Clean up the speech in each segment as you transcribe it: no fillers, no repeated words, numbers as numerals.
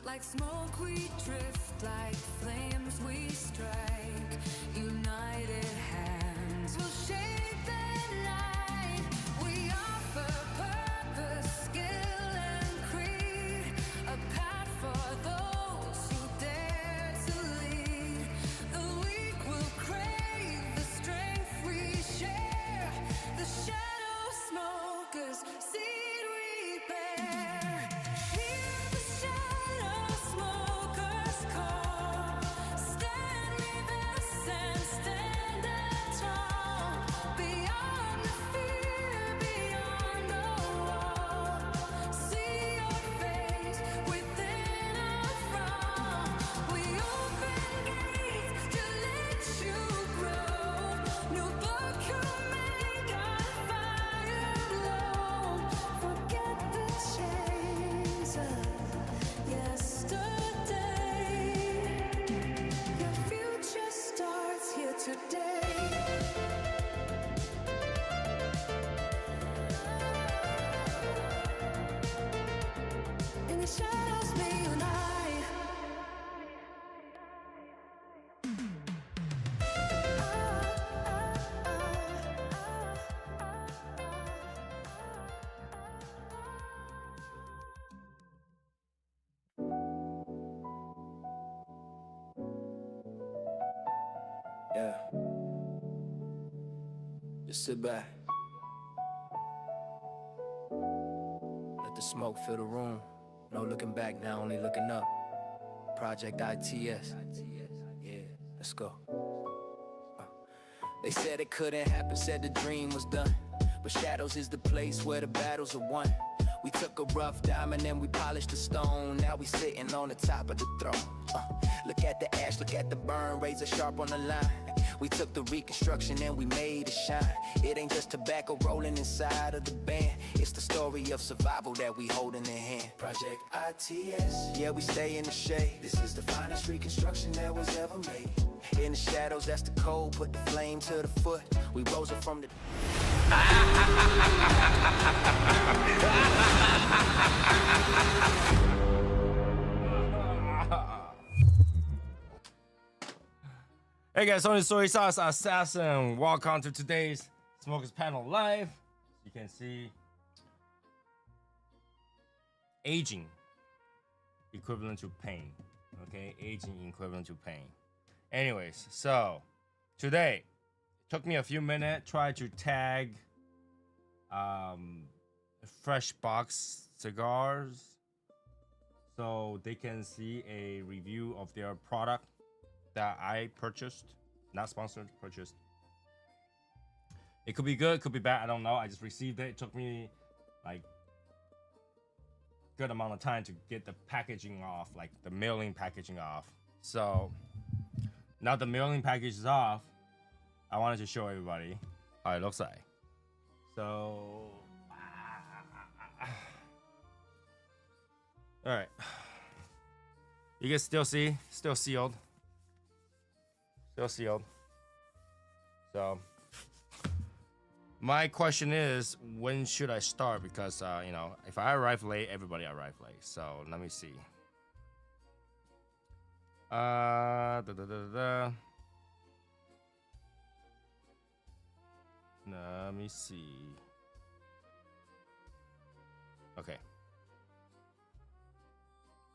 Like smoke we drift, like flames we strike. United hands will shape the night. We offer purpose, skill, and creed. A path for those who dare to lead. The weak will crave the strength we share. The shadow smokers, seed we bear. Hear the shadow smokers call. Stand with us and stand tall. Beyond the fear, beyond the wall. See your face within a frown. We open gates to let you grow. New book you make, our fire blow. Forget the chains of yesterday. Your future starts here today. In the shadows we unite. Yeah. Just sit back. Let the smoke fill the room. No looking back now, only looking up. Project ITS. Yeah, let's go. They said it couldn't happen, said the dream was done. But shadows is the place where the battles are won. We took a rough diamond and we polished the stone. Now we sitting on the top of the throne. Look at the ash, look at the burn, razor sharp on the line. We took the reconstruction and we made it shine. It ain't just tobacco rolling inside of the band. It's the story of survival that we holding in hand. Project ITS, yeah, we stay in the shade. This is the finest reconstruction that was ever made. In the shadows, that's the cold, put the flame to the foot. We rose up from the... Hey guys, Tony Soy Sauce Assassin. Welcome to today's Smokers Panel Live. You can see aging equivalent to pain. Okay, aging equivalent to pain. Anyways, so today it took me a few minutes try to tag fresh box cigars so they can see a review of their product that I purchased, not sponsored, purchased. It could be good, could be bad, I don't know. I just received it. It took me like good amount of time to get the packaging off, like the mailing packaging off. So now the mailing package is off, I wanted to show everybody how it looks like. So all right, you guys still see, still sealed. Still sealed. So my question is, when should I start? Because you know, if I arrive late, everybody arrive late. So let me see. Let me see. Okay.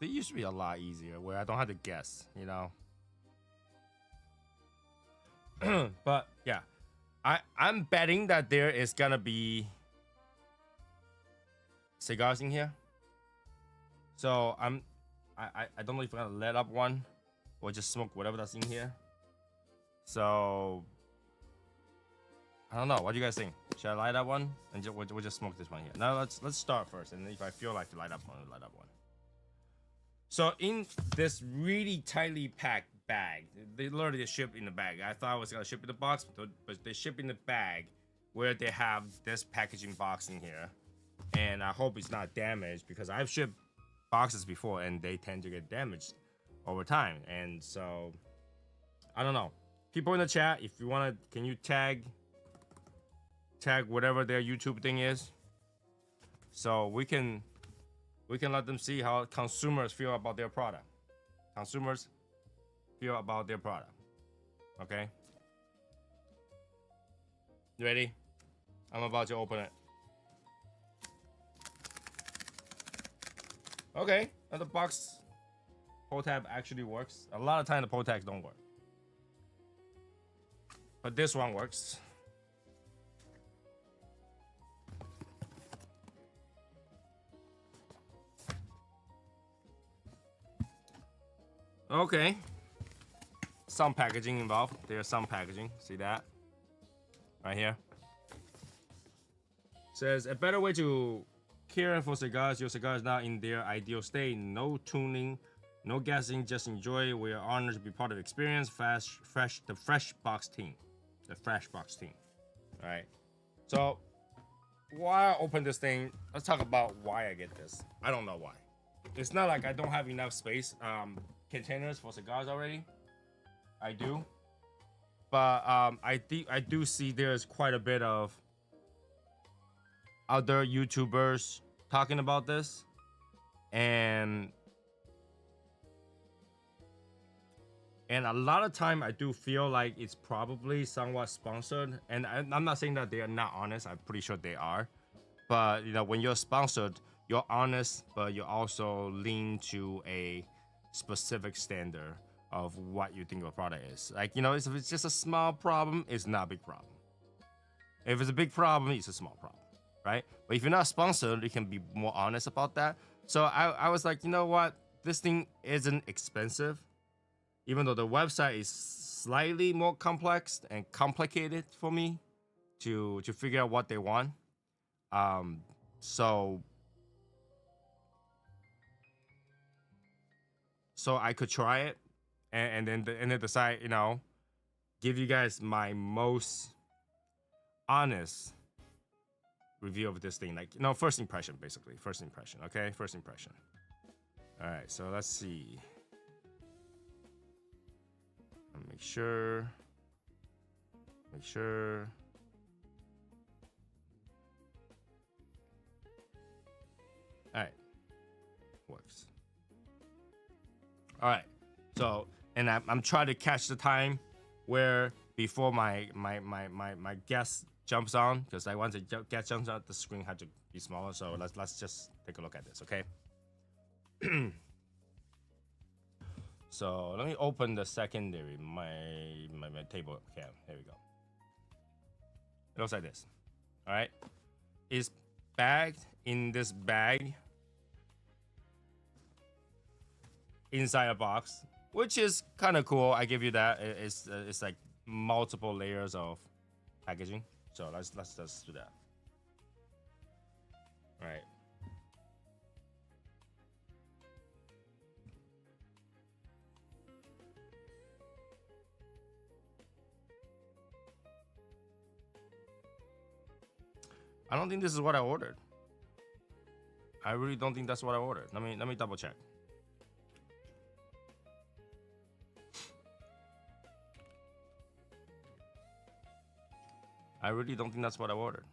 It used to be a lot easier where I don't have to guess, you know. But yeah, I'm betting that there is gonna be cigars in here. So I don't know if I'm gonna let up one or just smoke whatever that's in here. So I don't know. What do you guys think? Should I light up one and we'll just smoke this one here? Now let's start first, and if I feel like to light up one, we'll light up one. So in this really tightly packed bag, they literally ship in the bag. I thought I was gonna ship in the box, but they ship in the bag where they have this packaging box in here. And I hope it's not damaged, because I've shipped boxes before and they tend to get damaged over time. And so I don't know. People in the chat, if you wanna, can you tag whatever their YouTube thing is, so we can We can let them see how consumers feel about their product. Consumers feel about their product. Okay. You ready? I'm about to open it. Okay, the box pull tab actually works. A lot of time the pull tabs don't work, but this one works. Okay, some packaging involved. There's some packaging. See that? Right here. Says a better way to care for cigars. Your cigar is not in their ideal state. No tuning, no guessing. Just enjoy. We are honored to be part of the experience. The Fresh Box team. The Fresh Box team. All right. So while I open this thing, let's talk about why I get this. I don't know why. It's not like I don't have enough space. Containers for cigars already. I do. But I do see there's quite a bit of other YouTubers talking about this, and a lot of time I do feel like it's probably somewhat sponsored, and I'm not saying that they are not honest. I'm pretty sure they are, but you know, when you're sponsored, you're honest, but you also lean to a specific standard of what you think your product is. Like, you know, if it's just a small problem, it's not a big problem. If it's a big problem, it's a small problem, right? But if you're not sponsored, you can be more honest about that. So I was like, you know what? This thing isn't expensive, even though the website is slightly more complex and complicated for me to figure out what they want. So I could try it and then decide, you know, give you guys my most honest review of this thing. Like, you know, first impression, basically. First impression, okay? First impression. All right, so let's see. Make sure. All right, works. All right, so, and I'm trying to catch the time where before my guest jumps on, because I want to guest jumps on, the screen had to be smaller. So let's just take a look at this, okay? So let me open the secondary, my table cam. There we go. It looks like this. All right, it's bagged in this bag inside a box, which is kind of cool. I give you that. It's like multiple layers of packaging. So let's just do that. All right. I don't think this is what I ordered. I really don't think that's what I ordered. Let me double check. I really don't think that's what I ordered.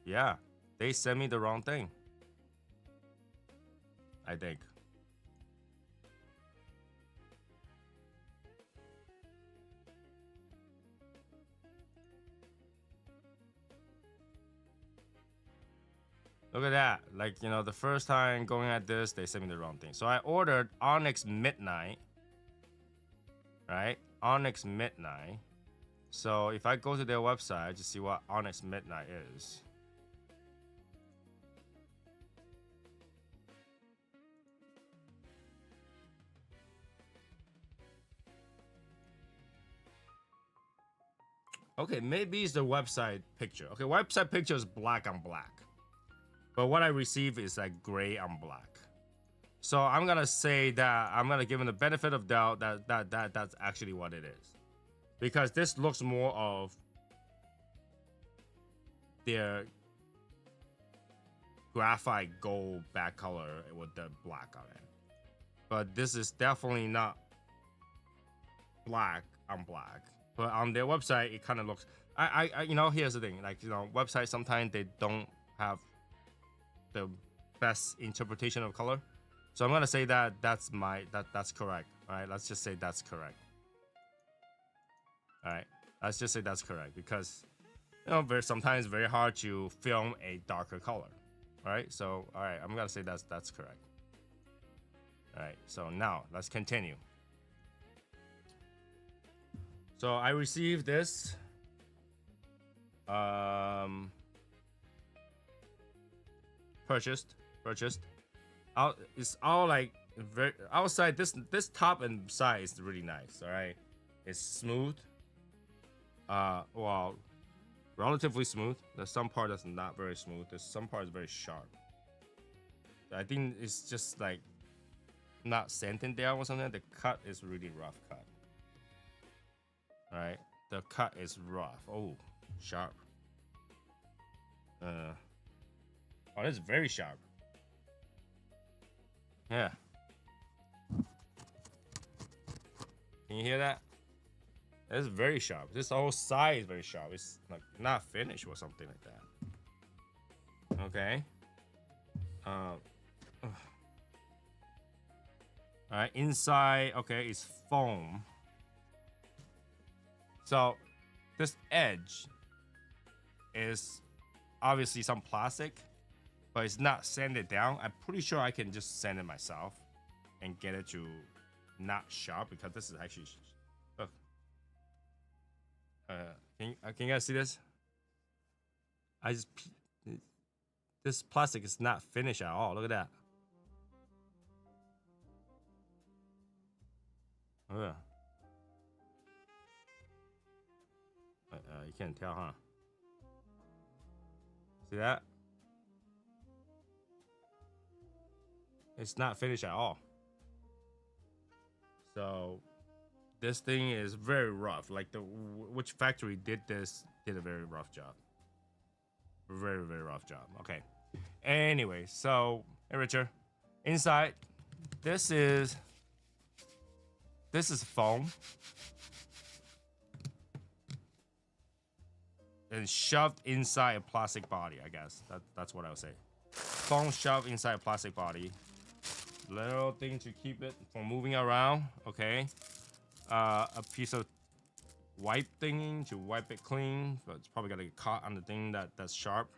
Yeah, they sent me the wrong thing, I think. Look at that. Like, you know, the first time going at this, they sent me the wrong thing. So I ordered Onyx Midnight, right? Onyx Midnight. So if I go to their website to see what Onyx Midnight is. Okay, maybe it's the website picture. Okay, website picture is black on black. But what I receive is like gray on black. So I'm gonna say that I'm gonna give them the benefit of doubt that that's actually what it is. Because this looks more of their graphite gold back color with the black on it. But this is definitely not black on black. But on their website, it kind of looks. I you know, here's the thing. Like, you know, websites sometimes they don't have the best interpretation of color. So I'm gonna say that that's correct. All right, let's just say that's correct. All right, let's just say that's correct because sometimes very hard to film a darker color. All right, so all right, I'm gonna say that's correct. All right, so now let's continue. So I received this. Purchased. It's all like very outside. This top and side is really nice. All right, it's smooth. Well, relatively smooth. There's some part that's not very smooth. There's some part that's very sharp. I think it's just like not sanded down or something. The cut is really rough cut. All right, the cut is rough. Oh, sharp. Oh, that's very sharp. Yeah. Can you hear that? That's very sharp. This whole side is very sharp. It's like not finished or something like that. Okay. All right. Inside, okay, is foam. So this edge is obviously some plastic, but it's not sanded down. I'm pretty sure I can just sand it myself and get it to not sharp because this is actually look. Can you guys see this? This plastic is not finished at all. Look at that. Oh yeah. You can't tell, huh? See that? It's not finished at all. So this thing is very rough. Like which factory did this did a very rough job. Very, very rough job. Okay. Anyway, so hey Richard, inside this is foam and shoved inside a plastic body. I guess that's what I would say. Foam shoved inside a plastic body. Little thing to keep it from moving around. Okay. A piece of wipe thingy to wipe it clean, but it's probably gonna get caught on the thing that's sharp.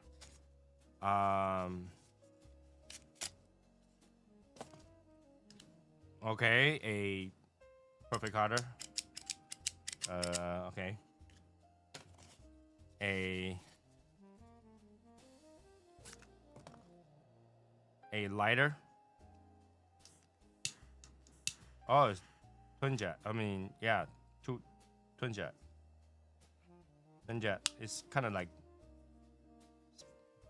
Okay, a perfect cutter. Okay. A lighter. Oh, it's twin jet. I mean, yeah, twin jet. Twin jet. It's kind of like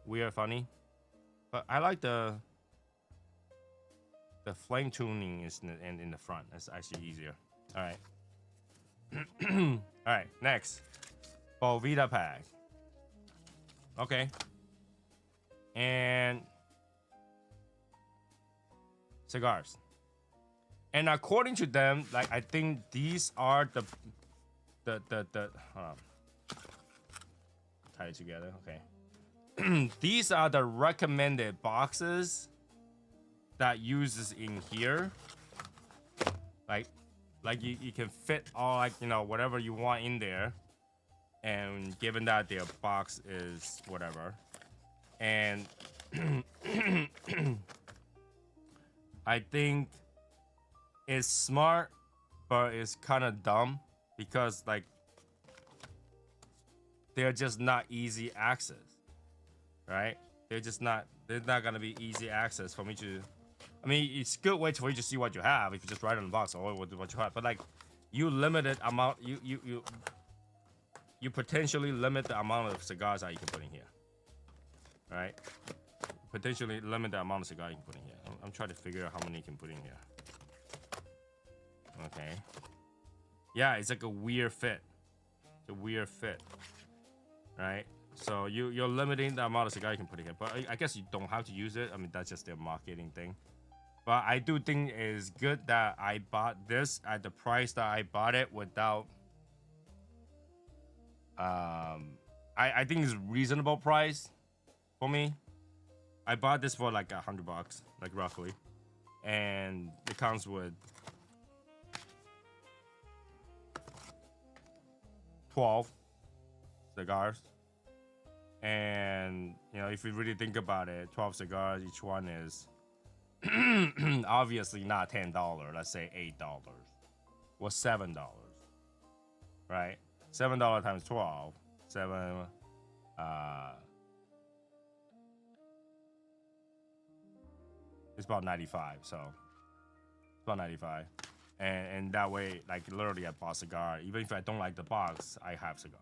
weird, funny, but I like the flame tuning is in the front. That's actually easier. All right. All right. Next, Bovita pack. Okay. And cigars. And according to them, like I think these are the tie it together. Okay. These are the recommended boxes that uses in here. Like you can fit all like whatever you want in there. And given that their box is whatever. And I think it's smart, but it's kind of dumb because like they're just not easy access, right? They're not gonna be easy access for me to. I mean, it's a good way for you to see what you have if you just write on the box or what you have. But like, you limited amount, you potentially limit the amount of cigars that you can put in here, right? Potentially limit the amount of cigars you can put in here. I'm trying to figure out how many you can put in here. Okay. Yeah, it's like a weird fit. It's a weird fit, right? So you're limiting the amount of cigar you can put in here, but I guess you don't have to use it. I mean, that's just their marketing thing. But I do think it's good that I bought this at the price that I bought it without. I think it's a reasonable price for me. I bought this for like $100, like roughly, and it comes with 12 cigars. And you know, if you really think about it, 12 cigars, each one is obviously not $10. Let's say $8 or $7, right? $7 times 12, 7. It's about 95, so it's about 95, and that way, like literally, I bought a cigar. Even if I don't like the box, I have cigars.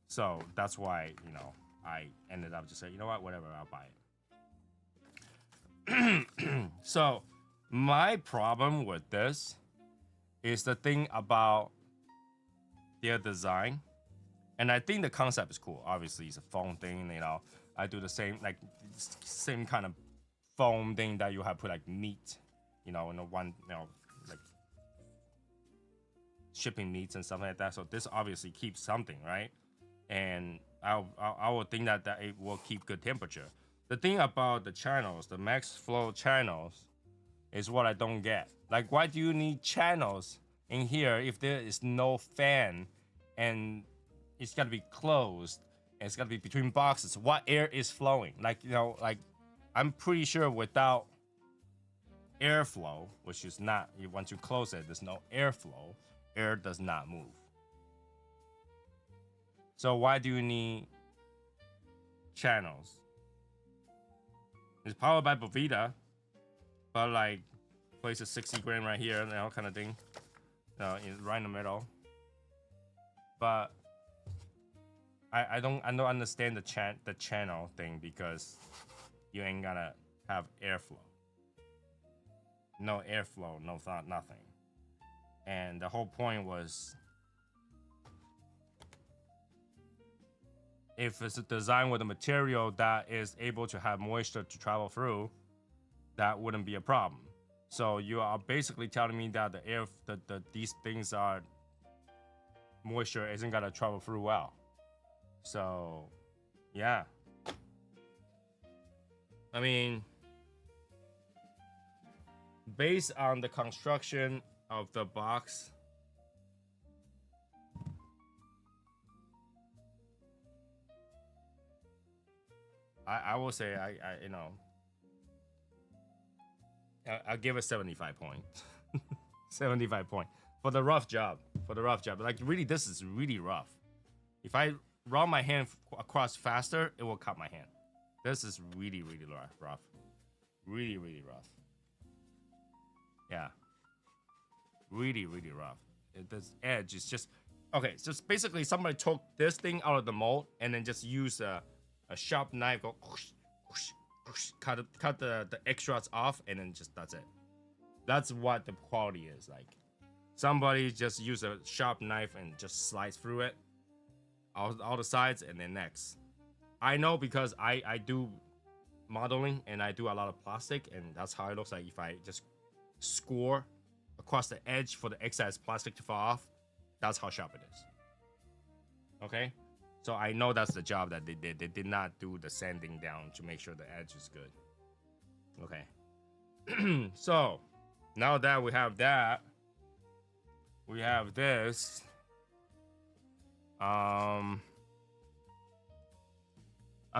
So that's why, you know, I ended up just saying, you know what, whatever, I'll buy it. So my problem with this is the thing about their design, and I think the concept is cool. Obviously, it's a foam thing. You know, I do the same, like same kind of foam thing that you have put like meat, you know, in a one, you know, like shipping meats and stuff like that. So this obviously keeps something, right? And I would think that it will keep good temperature. The thing about the channels, the max flow channels, is what I don't get. Like, why do you need channels in here if there is no fan and it's got to be closed and it's got to be between boxes? What air is flowing? Like, you know, like I'm pretty sure without airflow, which is not, once you close it, there's no airflow, air does not move. So why do you need channels? It's powered by Bovita, but like places 60 gram right here, you know, kind of thing, right in the middle. But I don't understand the channel thing, because you ain't gonna have airflow. No airflow, no thought, nothing. And the whole point was, if it's a design with a material that is able to have moisture to travel through, that wouldn't be a problem. So you are basically telling me that the air, these things are, moisture isn't gonna travel through well. So, yeah. I mean, based on the construction of the box, I will say you know, I'll give it 75 point. 75 point for the rough job. Like really, this is really rough. If I run my hand across faster, it will cut my hand. This is really rough. Really rough. Yeah. Really rough. This edge is just okay. So it's basically somebody took this thing out of the mold and then just used a sharp knife, go whoosh, whoosh, whoosh, cut the extras off, and then just that's it. That's what the quality is like. Somebody just used a sharp knife and just slice through it, all the sides, and then next. I know because I do modeling and I do a lot of plastic, and that's how it looks like if I just score across the edge for the excess plastic to fall off. That's how sharp it is. Okay? So I know that's the job that they did. They did not do the sanding down to make sure the edge is good. Okay. So now that we have that, we have this. I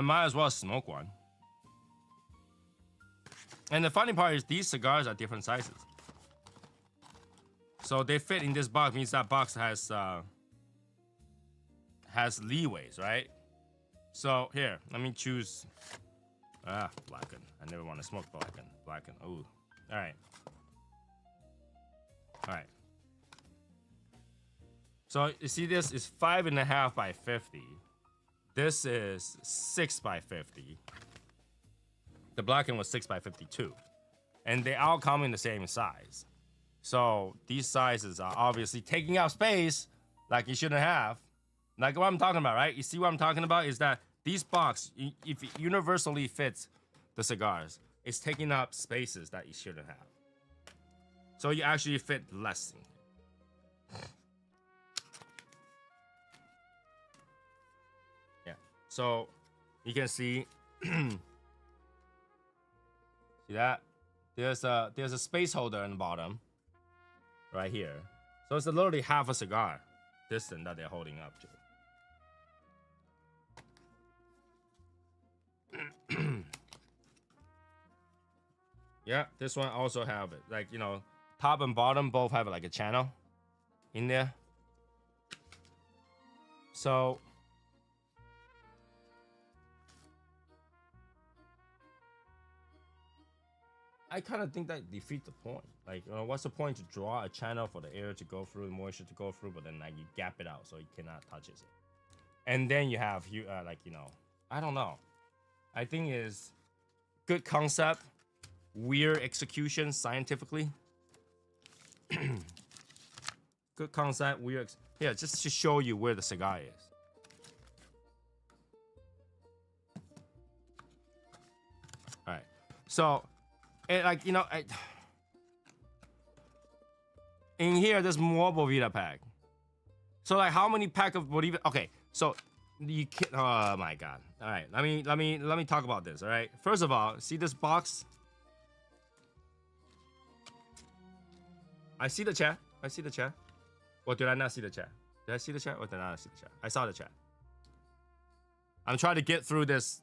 might as well smoke one. And the funny part is these cigars are different sizes. So they fit in this box, means that box has leeways, right? So here, let me choose. Blacken. I never want to smoke blacken. Blacken. Ooh. All right. So you see, this is 5.5 by 50. This is 6 by 50. The blacken was 6 by 52, and they all come in the same size. So these sizes are obviously taking up space like you shouldn't have. Like what I'm talking about, right? You see what I'm talking about is that these box, if it universally fits the cigars, it's taking up spaces that you shouldn't have. So you actually fit less in here. Yeah. So you can see See that? There's a space holder in the bottom, right here. So it's literally half a cigar distance that they're holding up to. Yeah, this one also have it. Like, you know, top and bottom both have like a channel in there. So I kind of think that defeats the point. Like, you know, what's the point to draw a channel for the air to go through, the moisture to go through, but then like you gap it out so it cannot touch it. And then you have like, you know, I don't know. I think is good concept, weird execution scientifically. Good concept, weird. Yeah, just to show you where the cigar is. All right, so. And like, you know, in here there's more Bovita pack. So like, how many pack of Bovita? Okay, so you can. Oh my god! All right, let me talk about this. All right, first of all, see this box? I see the chat. I see the chat. Or did I not see the chat? Did I see the chat or did I not see the chat? I saw the chat. I'm trying to get through this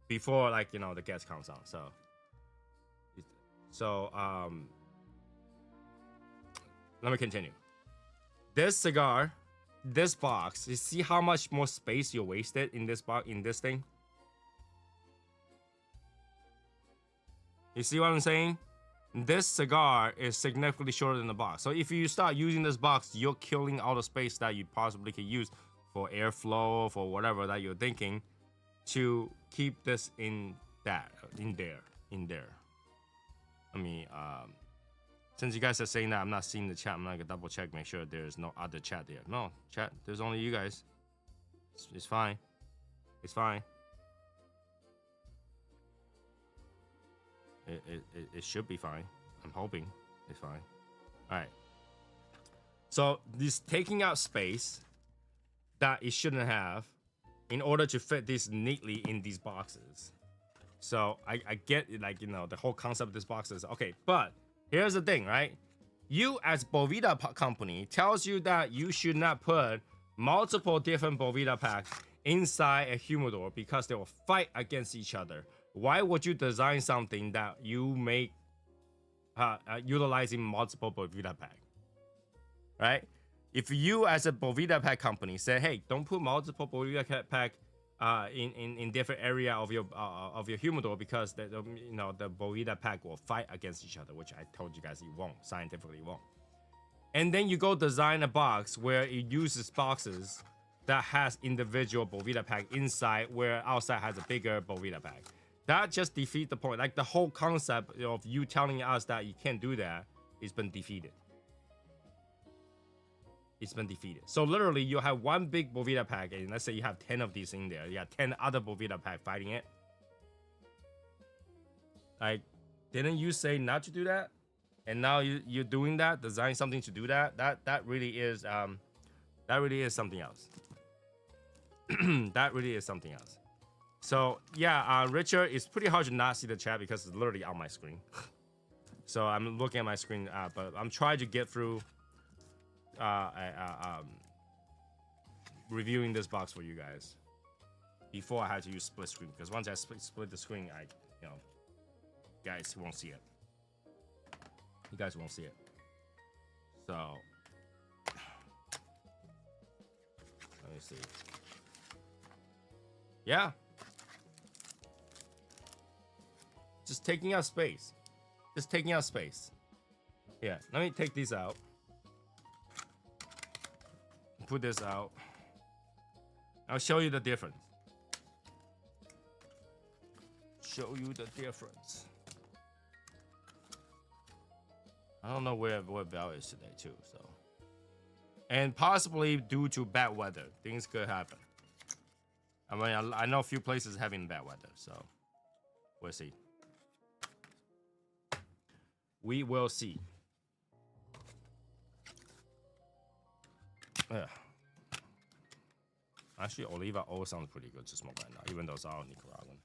before, like, you know, the guest comes on. So, let me continue. This cigar, this box, you see how much more space you wasted in this box, in this thing? You see what I'm saying? This cigar is significantly shorter than the box. So if you start using this box, you're killing all the space that you possibly could use for airflow, for whatever that you're thinking, to keep this in there. I mean, since you guys are saying that I'm not seeing the chat, I'm not gonna double check, make sure there's no other chat there. No, chat, there's only you guys. It's fine. It's fine. It should be fine. I'm hoping it's fine. All right. So this taking out space that it shouldn't have in order to fit this neatly in these boxes. So I get it, like, you know, the whole concept of this box is okay, but here's the thing, right? You as Bovita company tells you that you should not put multiple different Bovita packs inside a humidor because they will fight against each other. Why would you design something that you make utilizing multiple Bovita pack, right? If you as a Bovita pack company say, hey, don't put multiple Bovita pack in different area of your humidor because the you know, the Bovita pack will fight against each other, which I told you guys it won't, scientifically won't. And then you go design a box where it uses boxes that has individual Bovita pack inside, where outside has a bigger Bovita pack. That just defeats the point. Like, the whole concept of you telling us that you can't do that has been defeated. It's been defeated. So literally, you have one big Bovita pack, and let's say you have 10 of these in there. You have 10 other Bovita pack fighting it. Like, didn't you say not to do that? And now you're doing that, design something to do that. That really is something else. That really is something else. So yeah, Richard, it's pretty hard to not see the chat because it's literally on my screen. So I'm looking at my screen, but I'm trying to get through reviewing this box for you guys before I had to use split screen, because once I split the screen, you know, guys won't see it. You guys won't see it. So let me see. Yeah. Just taking out space. Just taking out space. Yeah, let me take these out. Put this out. I'll show you the difference. Show you the difference. I don't know where Bell is today too, so. And possibly due to bad weather, things could happen. I mean, I know a few places having bad weather, so we'll see. We will see. Yeah. Actually, Oliva O sounds pretty good to smoke right now, even though it's all Nicaraguan.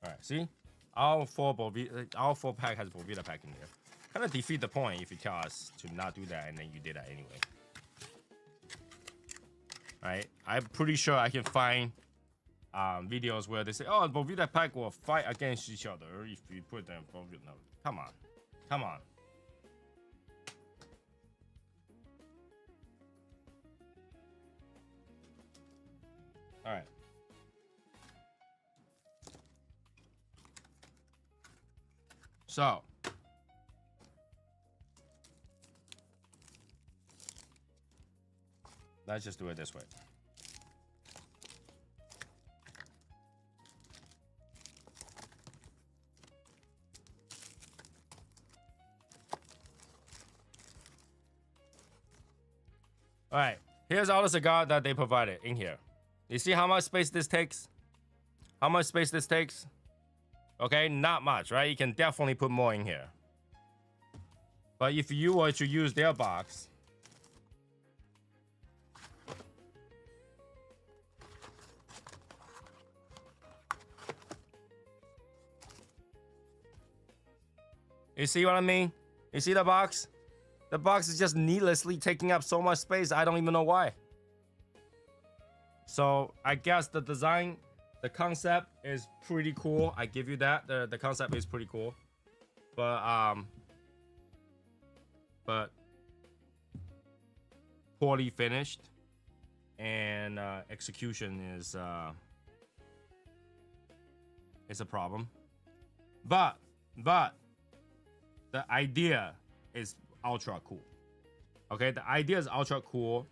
All right, see, all four pack has Bovita pack in there. Kind of defeat the point if you tell us to not do that and then you did that anyway. All right, I'm pretty sure I can find videos where they say, "Oh, Bovita pack will fight against each other if you put them." No, come on, come on. All right. So, let's just do it this way. All right, here's all the cigar that they provided in here. You see how much space this takes? How much space this takes? Okay, not much, right? You can definitely put more in here. But if you were to use their box, you see what I mean? You see the box? The box is just needlessly taking up so much space. I don't even know why. So I guess the design, the concept is pretty cool. I give you that. The concept is pretty cool. But poorly finished. And execution is a problem. But the idea is ultra cool. Okay, the idea is ultra cool.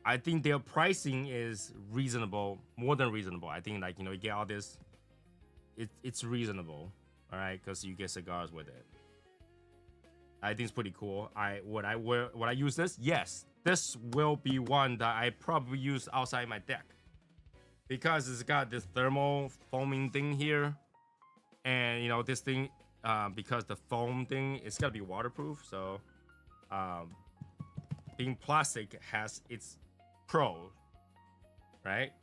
I think their pricing is reasonable, more than reasonable. I think, like, you know, you get all this, it's reasonable, all right, because you get cigars with it. I think it's pretty cool. Would I use this? Yes, this will be one that I probably use outside my deck because it's got this thermal foaming thing here, and you know this thing. Because the foam thing, it's gotta be waterproof. So, being plastic has its pro, right?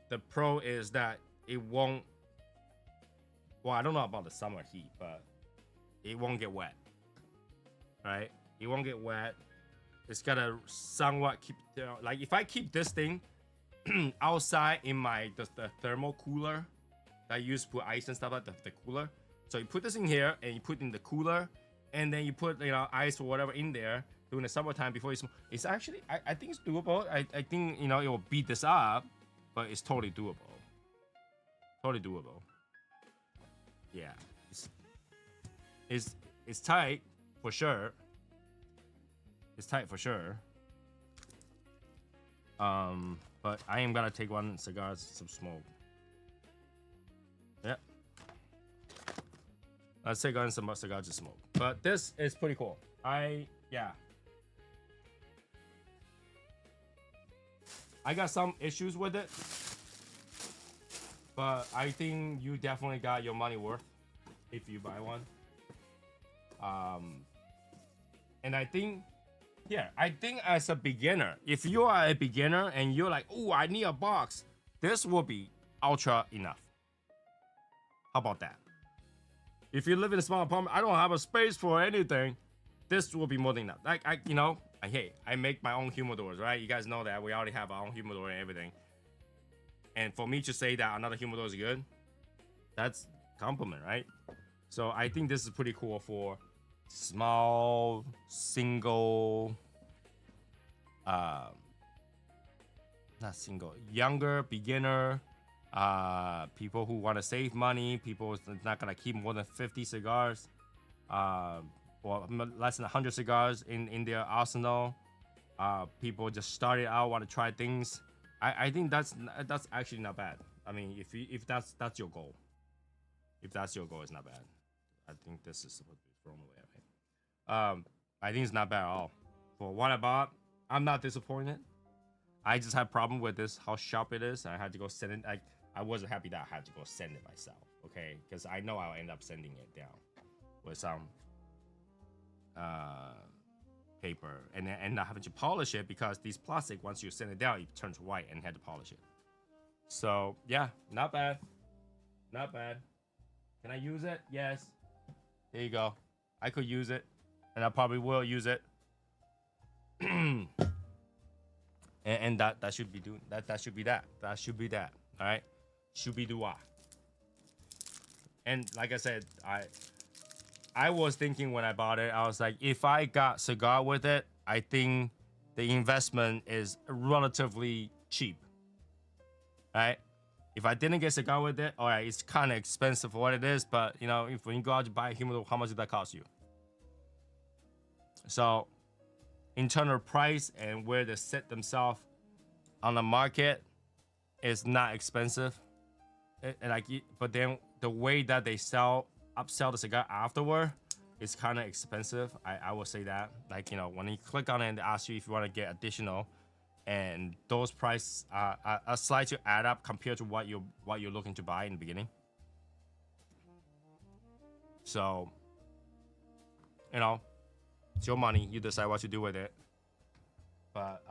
The pro is that it won't. Well, I don't know about the summer heat, but it won't get wet, right? It won't get wet. It's gotta somewhat keep. Like if I keep this thing outside in my the thermal cooler that I use to put ice and stuff like the cooler. So you put this in here and you put in the cooler and then you put, you know, ice or whatever in there during the summertime before you smoke. It's actually, I think it's doable. I think, you know, it will beat this up, but it's totally doable. Totally doable. Yeah. It's tight for sure. It's tight for sure. But I am gonna take one cigar, some smoke. Yep. Let's take on some cigars to smoke. But this is pretty cool. Yeah. I got some issues with it, but I think you definitely got your money worth if you buy one. And I think, yeah, I think as a beginner, if you are a beginner and you're like, oh, I need a box, this will be ultra enough. How about that? If you live in a small apartment, I don't have a space for anything. This will be more than enough. Like I make my own humidors, right? You guys know that we already have our own humidor and everything. And for me to say that another humidor is good, that's compliment, right? So I think this is pretty cool for small, single, younger, beginner. People who want to save money, people not gonna keep more than 50 cigars, or less than 100 cigars in their arsenal. People just started out, want to try things. I think that's actually not bad. I mean, if that's your goal, it's not bad. I think this is supposed to be thrown away. Right? I think it's not bad at all. For what I bought, I'm not disappointed. I just have problem with this, how sharp it is. I had to go send it. I wasn't happy that I had to go send it myself, okay? Because I know I'll end up sending it down with some paper and then end up having to polish it because these plastic, once you send it down, it turns white and had to polish it. So yeah, not bad. Not bad. Can I use it? Yes. There you go. I could use it, and I probably will use it. and that should be doing that. That should be that. That should be that. All right. Should be do. And like I said, I was thinking when I bought it, I was like, if I got cigar with it, I think the investment is relatively cheap. Right? If I didn't get cigar with it, all right, it's kind of expensive for what it is, but you know, if when you go out to buy a humidor, how much did that cost you? So, in terms of price and where they set themselves on the market, is not expensive. But then the way that they upsell the cigar afterward is kind of expensive. I will say that. Like, you know, when you click on it and they ask you if you want to get additional, and those prices are slightly add up compared to what you're looking to buy in the beginning. So, you know, it's your money. You decide what to do with it. But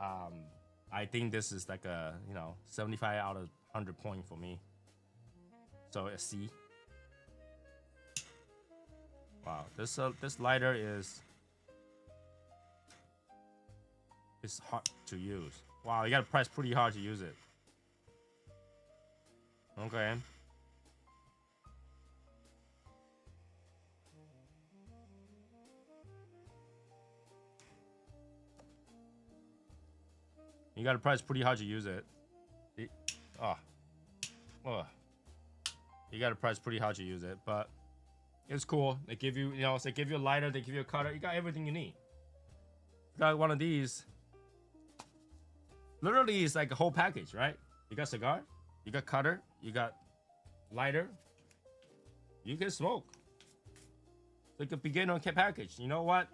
I think this is like a 75 out of 100 point for me. So a C. Wow, this lighter is hard to use. Wow, you gotta press pretty hard to use it. Okay. You gotta press pretty hard to use it. You gotta press pretty hard to use it, but it's cool. They give you, they give you a lighter, they give you a cutter. You got everything you need. You got one of these. Literally, it's like a whole package, right? You got cigar, you got cutter, you got lighter. You can smoke. It's like a beginner kit package. You know what?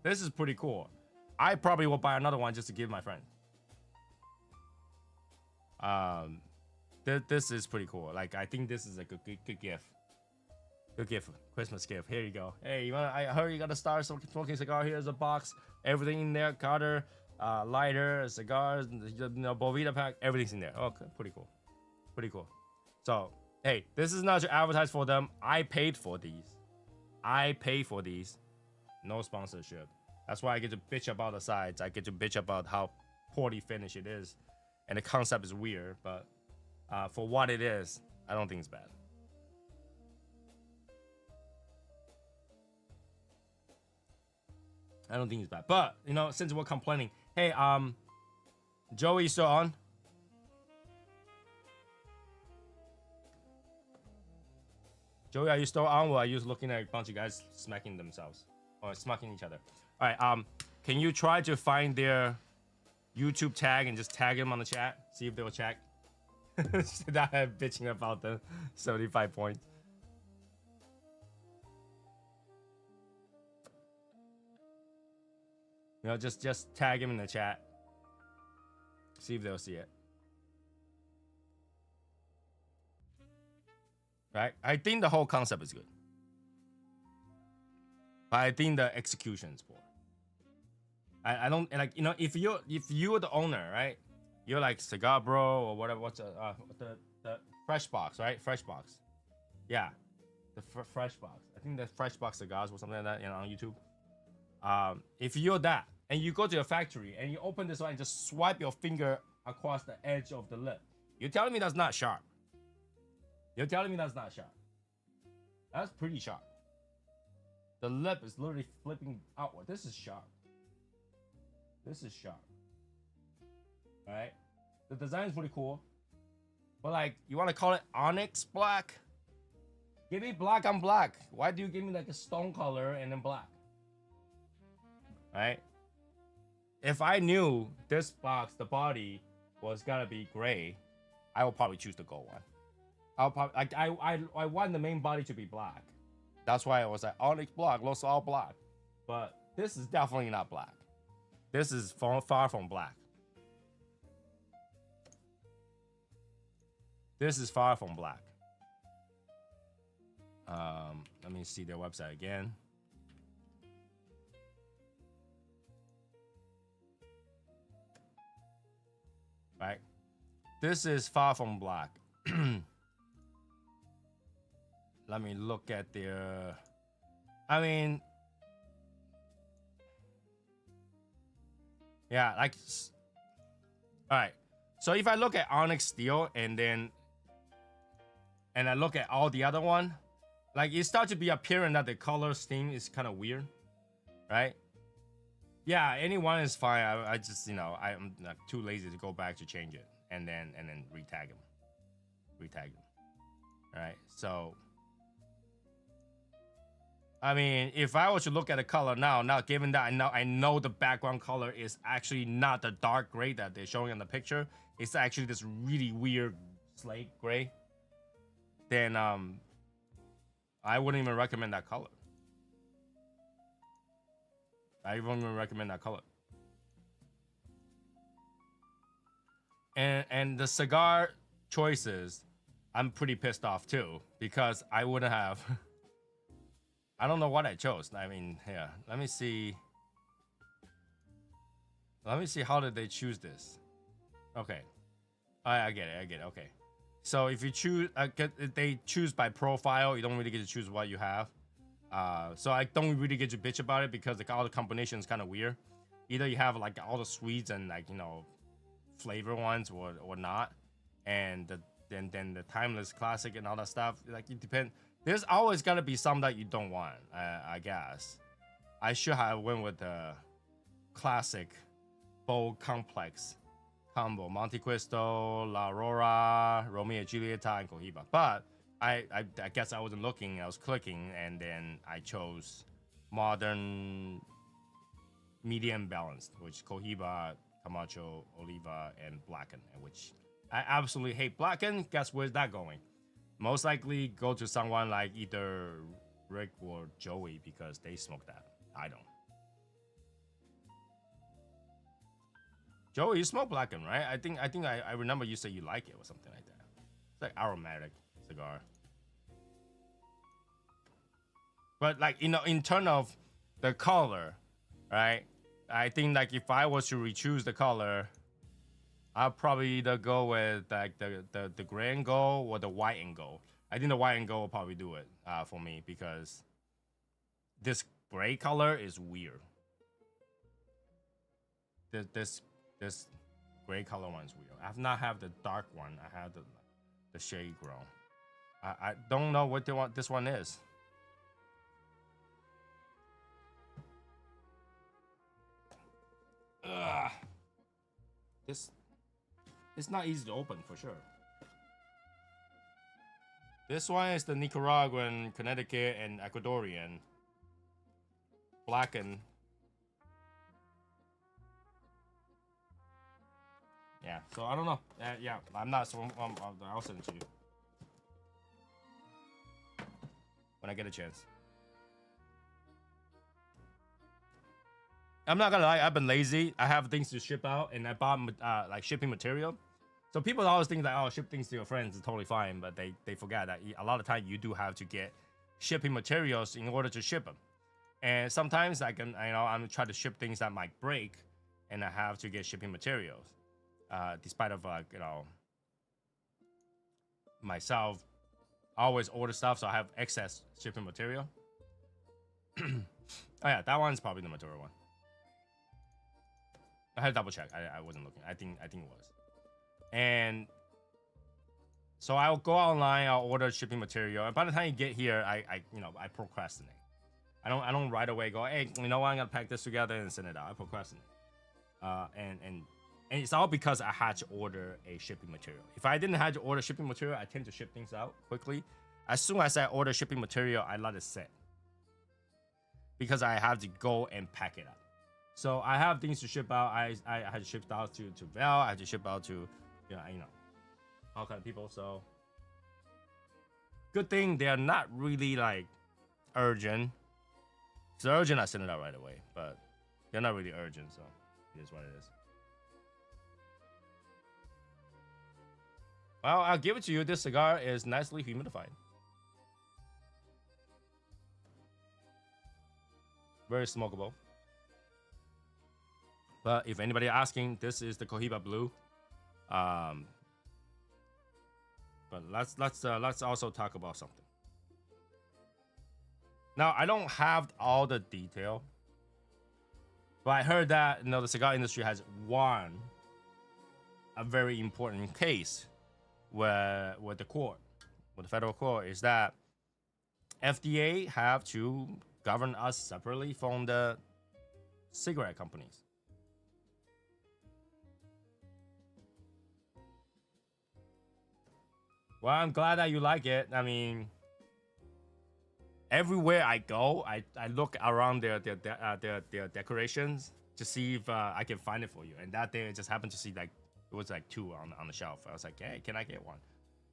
This is pretty cool. I probably will buy another one just to give my friend. This is pretty cool. Like, I think this is like a good gift. Good gift, Christmas gift. Here you go. Hey, I heard you got to start smoking cigar. Here's a box. Everything in there. Cutter, lighter, cigars, Bovita pack. Everything's in there. Okay, pretty cool. Pretty cool. So, hey, this is not to advertise for them. I paid for these. I pay for these. No sponsorship. That's why I get to bitch about the sides. I get to bitch about how poorly finished it is. And the concept is weird, but for what it is, I don't think it's bad. I don't think it's bad. But, since we're complaining, hey, Joey, you still on? Joey, are you still on, or are you looking at a bunch of guys smacking themselves or smacking each other? All right, can you try to find their YouTube tag and just tag them on the chat? See if they'll check. Should I have bitching about the 75 points? Just tag him in the chat. See if they'll see it. Right? I think the whole concept is good. But I think the execution is poor. I don't like, if you're the owner, right? You're like Cigar Bro or whatever. What's the Fresh Box, right? Fresh Box. Yeah, the Fresh Box. I think that's Fresh Box Cigars or something like that, on YouTube. If you're that and you go to a factory and you open this one and just swipe your finger across the edge of the lip, you're telling me that's not sharp. You're telling me that's not sharp. That's pretty sharp. The lip is literally flipping outward. This is sharp. This is sharp. Alright? The design is pretty cool. But like, you want to call it onyx black? Give me black on black. Why do you give me like a stone color and then black? Right? If I knew this box, the body was gonna be gray, I would probably choose the gold one. I want the main body to be black. That's why I was like onyx black, looks all black. But this is definitely not black. This is far from black. This is far from black. Let me see their website again. Right? This is far from black. let me look at their. I mean, yeah, like, all right. So if I look at Onyx Steel and I look at all the other one, like it starts to be appearing that the color scheme is kind of weird, right? Yeah, anyone is fine. I just, you know, I'm like, too lazy to go back to change it and then retag them. All right, so I mean, if I were to look at the color now, given that I know the background color is actually not the dark gray that they're showing in the picture, it's actually this really weird slate gray, then I wouldn't even recommend that color. I wouldn't even recommend that color. And the cigar choices, I'm pretty pissed off too, because I wouldn't have. I don't know what I chose. I mean, yeah. Let me see. How did they choose this? Okay. I get it. Okay. So if you choose, they choose by profile. You don't really get to choose what you have. So I don't really get to bitch about it because like all the combination is kind of weird. Either you have like all the sweets and like, you know, flavor ones or not, and then the timeless classic and all that stuff. Like it depends. There's always gotta be some that you don't want. I guess I should have went with the classic bold complex combo: Monte Cristo, La Aurora, Romeo and Julieta, and Cohiba. But I guess I wasn't looking. I was clicking, and then I chose modern, medium balanced, which Cohiba, Camacho, Oliva, and Blackened, which I absolutely hate. Blackened. Guess where's that going? Most likely go to someone like either Rick or Joey because they smoke that. I don't. Joey, you smoke Blackened, right? I think I remember you say you like it or something like that. It's like aromatic cigar. But like, you know, in terms of the color, right? I think like if I was to re-choose the color, I'll probably either go with like the gray and gold or the white and gold. I think the white and gold will probably do it for me because this gray color is weird. This gray color one's weird. I've not have the dark one. I have the shade grown. I don't know what this one is. Ugh. It's not easy to open for sure. This one is the Nicaraguan, Connecticut, and Ecuadorian. Blackened. Yeah, so I don't know. Yeah, I'm not, so I'll send it to you when I get a chance. I'm not gonna lie, I've been lazy. I have things to ship out, and I bought like shipping material. So people always think that, oh, ship things to your friends is totally fine, but they forget that a lot of time you do have to get shipping materials in order to ship them. And sometimes I'm trying to ship things that might break, and I have to get shipping materials. Despite of myself always order stuff, so I have excess shipping material. Oh yeah, that one's probably the Matura one. I had to double check. I wasn't looking. I think it was. And so I'll go online. I'll order shipping material, and by the time you get here, I procrastinate. I don't right away go, hey, you know what? I'm gonna pack this together and send it out. I procrastinate. And it's all because I had to order a shipping material. If I didn't have to order shipping material, I tend to ship things out quickly. As soon as I order shipping material, I let it sit because I have to go and pack it up. So I have things to ship out. I had to ship out to Val. I had to ship out to all kind of people. So good thing they're not really like urgent. If they're urgent, I send it out right away. But they're not really urgent, so it is what it is. Well, I'll give it to you. This cigar is nicely humidified. Very smokable. But if anybody asking, this is the Cohiba Blue. But let's also talk about something. Now I don't have all the detail, but I heard that the cigar industry has won a very important case where with the court, with the federal court, is that FDA have to govern us separately from the cigarette companies. Well, I'm glad that you like it. I mean, everywhere I go, I look around their decorations to see if I can find it for you. And that day, I just happened to see like it was like 2 on the shelf. I was like, hey, can I get one?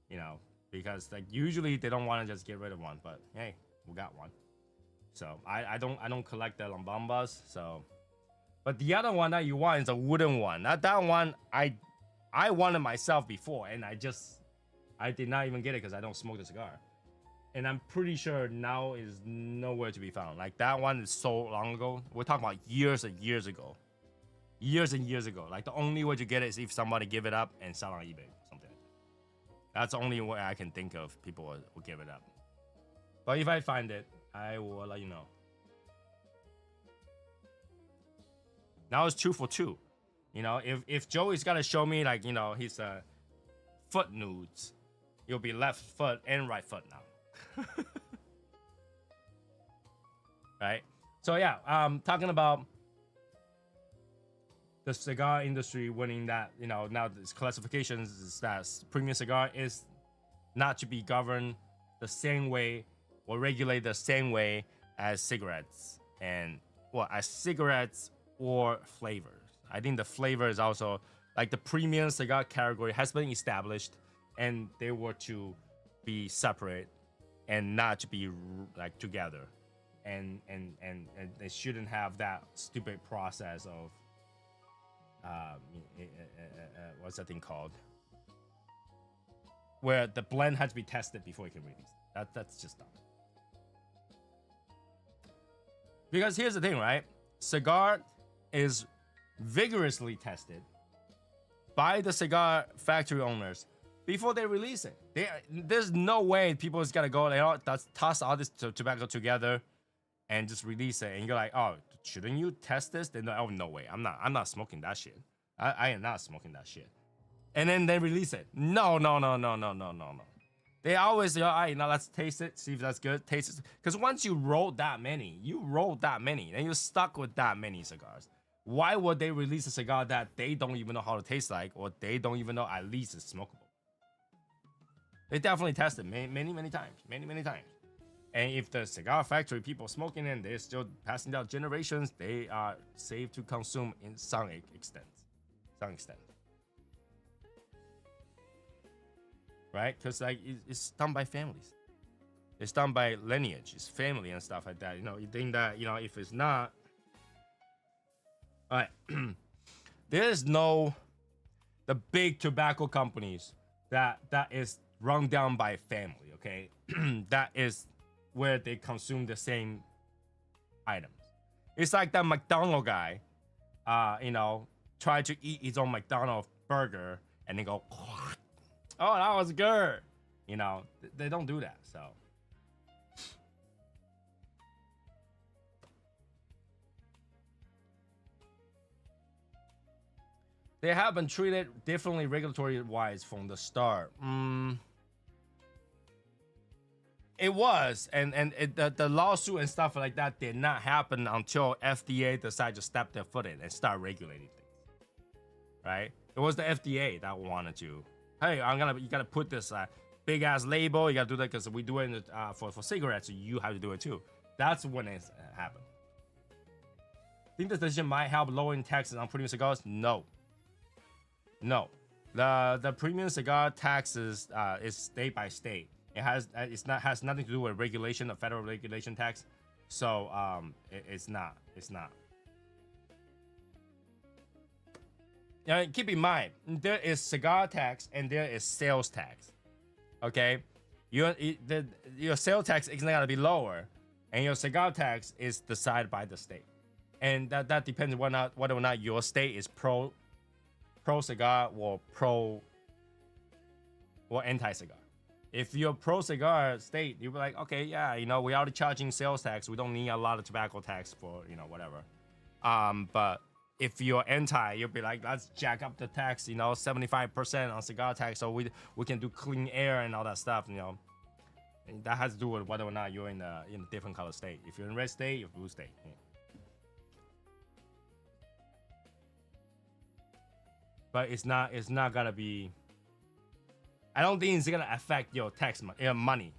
You know, because like usually they don't want to just get rid of one, but hey, we got one. So I don't collect the Lambambas. So, but the other one that you want is a wooden one. That one I wanted myself before, and I did not even get it because I don't smoke the cigar. And I'm pretty sure now is nowhere to be found. Like that one is so long ago. We're talking about years and years ago. Years and years ago. Like the only way to get it is if somebody give it up and sell on eBay. Something like that. That's the only way I can think of people will give it up. But if I find it, I will let you know. Now it's 2 for 2. You know, if Joey's gotta show me like, his foot nudes, it'll be left foot and right foot now. Right? So yeah, talking about the cigar industry winning that, now this classifications is that premium cigar is not to be governed the same way or regulate the same way as cigarettes as cigarettes or flavors. I think the flavor is also like the premium cigar category has been established, and they were to be separate and not to be like together, and they shouldn't have that stupid process of what's that thing called, where the blend has to be tested before it can release. That's just dumb. Because here's the thing, right? Cigar is vigorously tested by the cigar factory owners before they release it. There's no way people is gonna go, toss all this tobacco together and just release it. And you're like, oh, shouldn't you test this? Then oh, no way, I'm not smoking that shit. I am not smoking that shit. And then they release it. No. They always say, all right, now let's taste it, see if that's good. Taste it. Because once you roll that many, and you're stuck with that many cigars. Why would they release a cigar that they don't even know how to taste like, or they don't even know at least it's smokable? They definitely tested many times. And if the cigar factory people smoking and they're still passing down generations, they are safe to consume in some extent. Right? Because like it's done by families. It's done by lineage. It's family and stuff like that. You think that, if it's not, all right, there's no the big tobacco companies that is run down by family. Okay, that is where they consume the same items. It's like that McDonald's guy, try to eat his own McDonald's burger and then go, oh, that was good. They don't do that. So they have been treated differently regulatory wise from the start. It was, and the lawsuit and stuff like that did not happen until FDA decided to step their foot in and start regulating things. Right? It was the FDA that wanted to. Hey, you gotta put this big ass label. You gotta do that because we do it for cigarettes. So you have to do it too. That's when it happened. Think this decision might help lowering taxes on premium cigars? No. The premium cigar taxes is state by state. It has nothing to do with regulation, a federal regulation tax. So it's not. Now, keep in mind, there is cigar tax and there is sales tax. Okay, your sales tax is not gonna be lower, and your cigar tax is decided by the state, and that depends whether or not your state is pro cigar or anti cigar. If you're pro cigar state, you'll be like, okay, yeah, you know, we're already charging sales tax. We don't need a lot of tobacco tax for, you know, whatever. But if you're anti, you'll be like, let's jack up the tax, you know, 75% on cigar tax, so we can do clean air and all that stuff, you know. And that has to do with whether or not you're in a different color state. If you're in red state, you're blue state. Yeah. But it's not gonna be. I don't think it's gonna affect your tax money,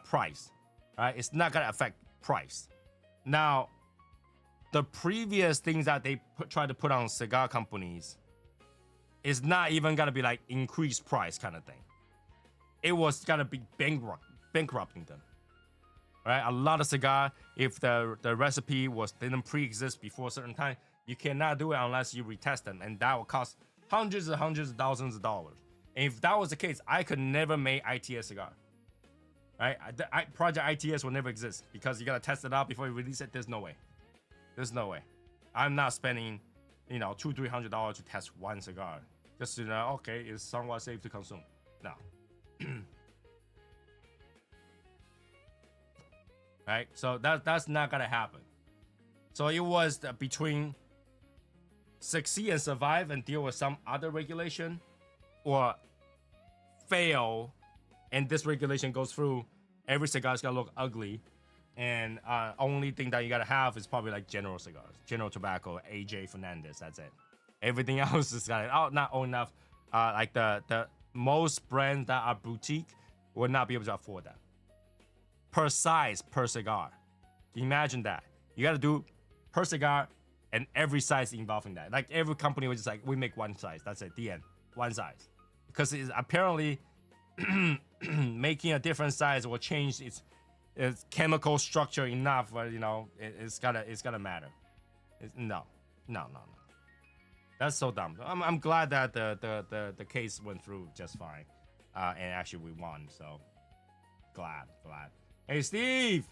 price, right? It's not gonna affect price. Now, the previous things that they try to put on cigar companies is not even gonna be like increased price kind of thing. It was gonna be bankrupting them, right? A lot of cigar, if the recipe didn't pre-exist before a certain time, you cannot do it unless you retest them, and that will cost hundreds and hundreds of thousands of dollars. And if that was the case, I could never make ITS cigar, right? Project ITS will never exist because you gotta test it out before you release it. There's no way. There's no way. I'm not spending, you know, $200-300 to test one cigar just to know, okay, it's somewhat safe to consume. No. Right? So that's not gonna happen. So it was between succeed and survive and deal with some other regulation, or fail and this regulation goes through. Every cigar is gonna look ugly, and only thing that you gotta have is probably like General cigars, General Tobacco, AJ Fernandez. That's it. Everything else is not old enough. Like the most brands that are boutique would not be able to afford that. Per size, per cigar. Can you imagine that? You gotta do per cigar and every size involving that. Like every company was just like, we make one size. That's it. The end. One size. Because it's apparently making a different size will change its chemical structure enough where, you know, it's gotta matter. No. That's so dumb. I'm glad that the case went through just fine, and actually we won. So glad. Hey Steve,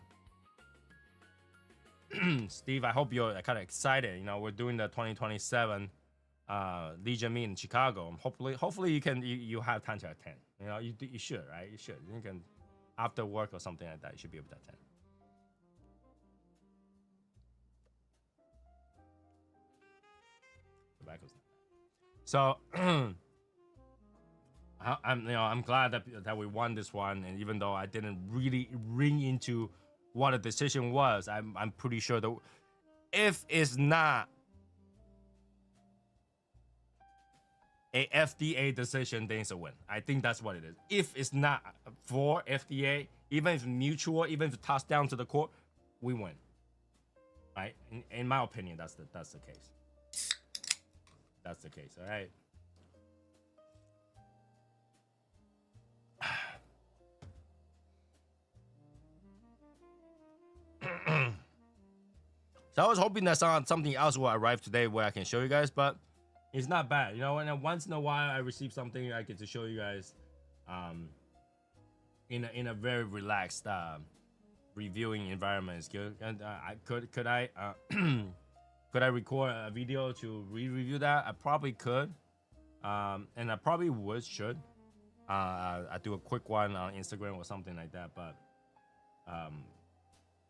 Steve, I hope you're kind of excited. You know, we're doing the 2027 Legion meet in Chicago. Hopefully you have time to attend. You know, you should, right? You should. You can after work or something like that. You should be able to attend. So I'm glad that we won this one, and even though I didn't really ring into what the decision was, I'm pretty sure that if it's not a FDA decision, then it's a win. I think that's what it is. If it's not for FDA, even if mutual, even if it's tossed down to the court, we win. Right? In my opinion, that's the case. That's the case. All right. So I was hoping that something else will arrive today where I can show you guys, but it's not bad, you know. And then once in a while I receive something I get to show you guys, in a very relaxed reviewing environment is good. And could I record a video to review that? I probably could, and I probably should. I do a quick one on Instagram or something like that, but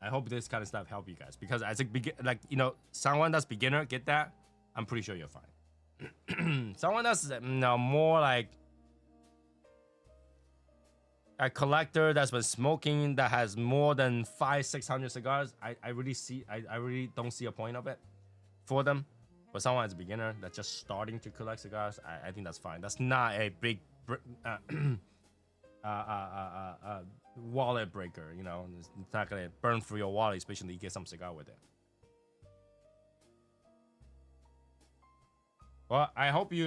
I hope this kind of stuff help you guys, because as like, you know, someone that's beginner, get that, I'm pretty sure you're fine. Someone that's, you know, more like a collector that's been smoking, that has more than 500-600 cigars, I really don't see a point of it for them. But someone as a beginner that's just starting to collect cigars, I think that's fine. That's not a big wallet breaker, you know. It's not gonna burn through your wallet, especially if you get some cigar with it. Well, I hope you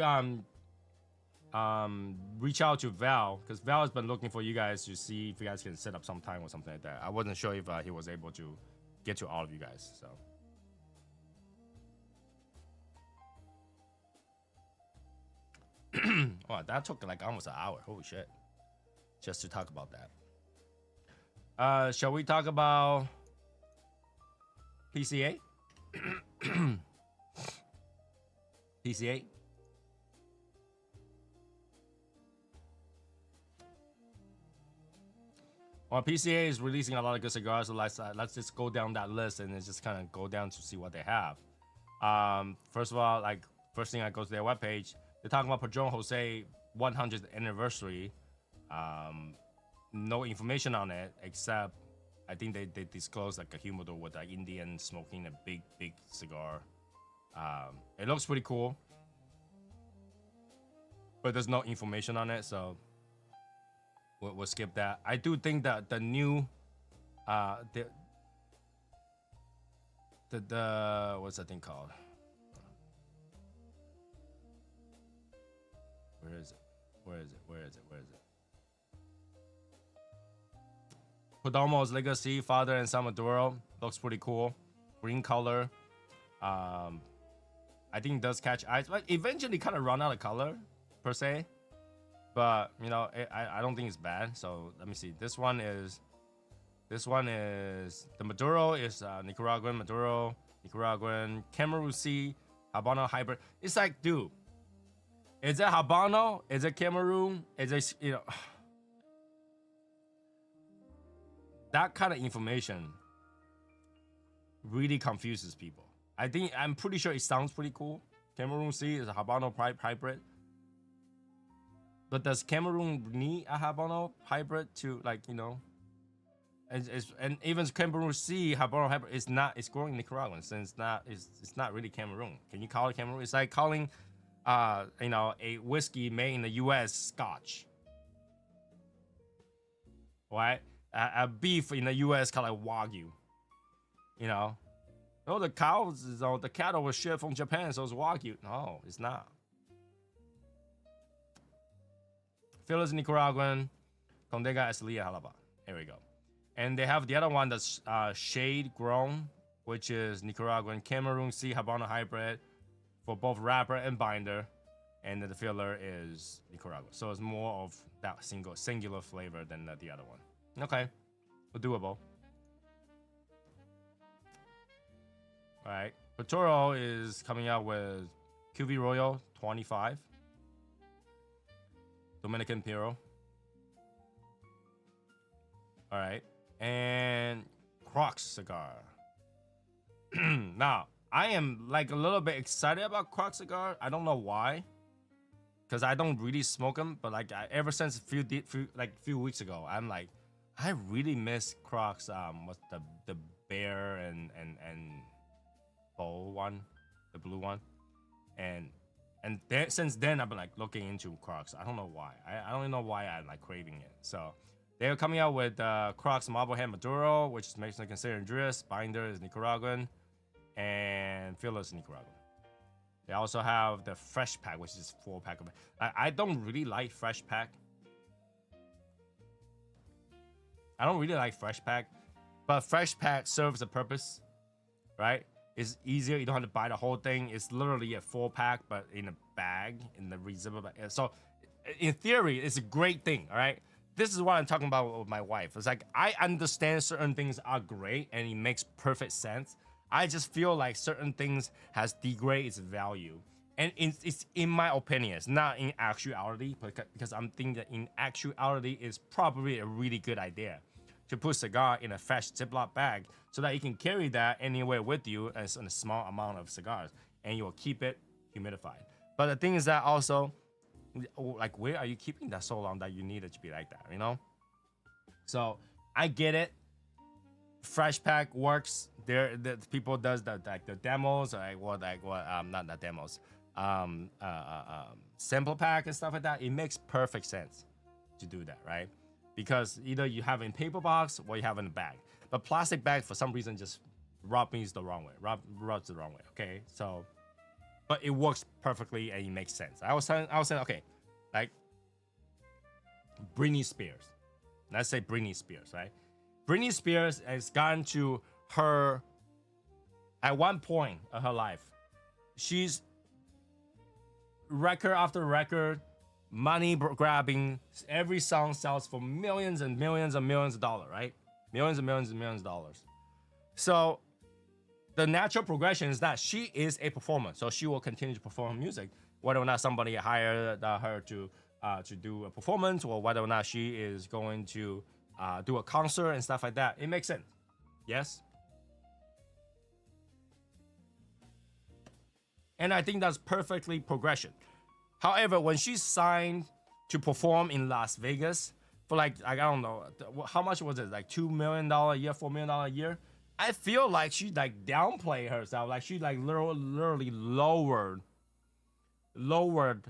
reach out to Val, because Val has been looking for you guys to see if you guys can set up some time or something like that. I wasn't sure if he was able to get to all of you guys, so. Oh, that took like almost an hour. Holy shit. Just to talk about that. Shall we talk about PCA? PCA? Well, PCA is releasing a lot of good cigars, so let's just go down that list and then just kind of go down to see what they have. First of all, like first thing I go to their webpage, they're talking about Padron Jose 100th anniversary. No information on it except I think they disclosed like a humidor with an Indian smoking a big cigar. It looks pretty cool, but there's no information on it, so we'll skip that. I do think that the new the what's that thing called? Where is it? Perdomo's Legacy, Father and San Maduro looks pretty cool. Green color. I think it does catch eyes, but eventually kind of run out of color per se. But you know, I don't think it's bad. So let me see. This one is the Maduro is Nicaraguan Maduro, Nicaraguan Cameroon C Habano hybrid. It's like, dude, is it Habano? Is it Cameroon? Is it, you know, that kind of information really confuses people. I'm pretty sure it sounds pretty cool. Cameroon C is a Habano hybrid. But does Cameroon need a Habano hybrid to, like, you know? And even Cameroon C Habano hybrid is not. It's growing Nicaraguan, so it's not really Cameroon. Can you call it Cameroon? It's like calling, you know, a whiskey made in the U.S. Scotch, right? A beef in the U.S. called like Wagyu. You know, oh, the cows, the cattle was shipped from Japan, so it's Wagyu. No, it's not. Phyllis Nicaraguan, Condega Eslia Halaba. Here we go. And they have the other one that's shade grown, which is Nicaraguan Cameroon C Habano hybrid for both wrapper and binder. And then the filler is Nicaraguan. So it's more of that singular flavor than the other one. Okay, doable. All right, Petoro is coming out with QV Royal 25. Dominican Puro. All right. And Crocs cigar. Now, I am like a little bit excited about Crocs cigar. I don't know why. Because I don't really smoke them. But like ever since a few weeks ago, I'm like, I really miss Crocs. What's the bear and bowl one, the blue one. And then, since then, I've been like looking into Crocs. I don't know why. I don't know why I'm like craving it. So they're coming out with Crocs Marblehead Maduro, which is Mexican San Andreas. Binder is Nicaraguan, and filler is Nicaraguan. They also have the Fresh Pack, which is 4-pack. I don't really like Fresh Pack. I don't really like Fresh Pack, but Fresh Pack serves a purpose, right? It's easier. You don't have to buy the whole thing. It's literally a 4-pack, but in a bag, in the reusable bag. So, in theory, it's a great thing. All right. This is what I'm talking about with my wife. It's like I understand certain things are great and it makes perfect sense. I just feel like certain things has degraded its value, and it's in my opinion. It's not in actuality, because I'm thinking that in actuality, it's probably a really good idea to put cigar in a fresh Ziploc bag so that you can carry that anywhere with you as in a small amount of cigars, and you will keep it humidified. But the thing is that also, like, where are you keeping that so long that you need it to be like that, you know? So I get it. Fresh Pack works. The people does the demos, not the demos, sample pack and stuff like that. It makes perfect sense to do that, right? Because either you have it in paper box or you have it in a bag. But plastic bag, for some reason, just rubs me the wrong way. Rubs the wrong way. Okay, so, but it works perfectly and it makes sense. I was saying, okay, like Britney Spears. Let's say Britney Spears, right? Britney Spears has gotten to her, at one point of her life, she's record after record, money grabbing. Every song sells for millions and millions and millions of dollars, right? Millions and millions and millions of dollars. So the natural progression is that she is a performer, so she will continue to perform music, whether or not somebody hired her to do a performance, or whether or not she is going to do a concert and stuff like that. It makes sense. Yes. And I think that's perfectly progression. However, when she signed to perform in Las Vegas for like I don't know how much was it, like $2 million a year, $4 million a year, I feel like she like downplayed herself, like she like literally lowered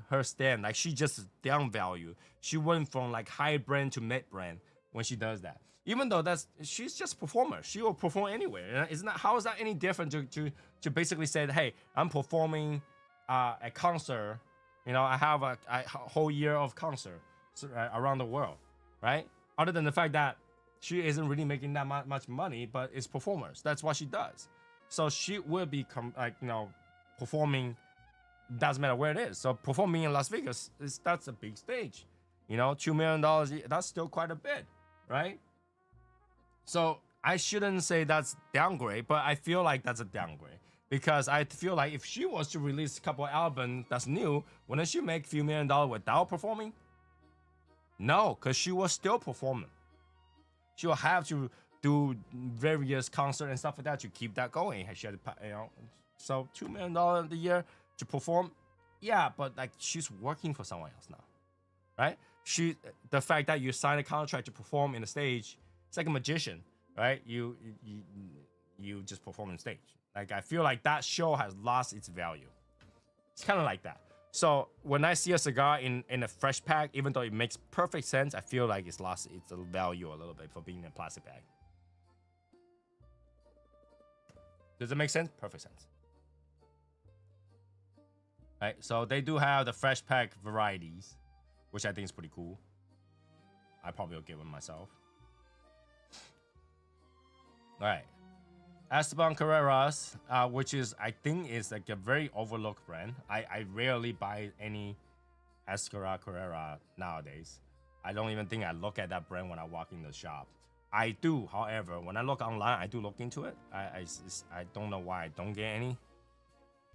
her stand, like she just downvalued. She went from like high brand to mid brand when she does that. Even though she's just a performer, she will perform anywhere. Isn't that, how is that any different to basically say, hey, I'm performing a concert, you know, I have a whole year of concert around the world, right? Other than the fact that she isn't really making that much money, but it's performers. That's what she does. So she will be performing. Doesn't matter where it is. So performing in Las Vegas that's a big stage. You know, $2 million. That's still quite a bit, right? So I shouldn't say that's downgrade, but I feel like that's a downgrade because I feel like if she was to release a couple of albums that's new, wouldn't she make a few $1 million without performing? No, because she was still performing. She will have to do various concerts and stuff like that to keep that going. She had, you know, so $2 million a year to perform, yeah, but like she's working for someone else now, right? The fact that you sign a contract to perform in the stage, it's like a magician, right? You just perform on stage. Like I feel like that show has lost its value. It's kind of like that. So when I see a cigar in a fresh pack, even though it makes perfect sense, I feel like it's lost its value a little bit for being in a plastic bag. Does it make sense? Perfect sense. Right, so they do have the fresh pack varieties, which I think is pretty cool. I probably will get one myself. All right, Esteban Carreras, which is I think is like a very overlooked brand. I rarely buy any Esteban Carrera nowadays. I don't even think I look at that brand when I walk in the shop. I do, however, when I look online, I do look into it. I don't know why I don't get any.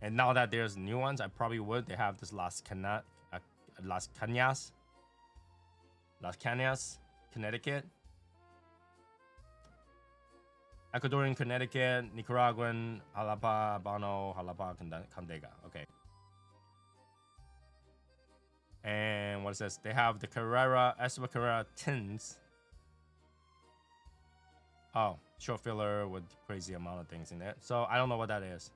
And now that there's new ones, I probably would. They have this Las Cañas, Connecticut, Ecuadorian, Connecticut, Nicaraguan, Jalapa, Habano, Jalapa, Condega. Okay. And what is this? They have the Esteban Carrera tins. Oh, short filler with crazy amount of things in it. So I don't know what that is.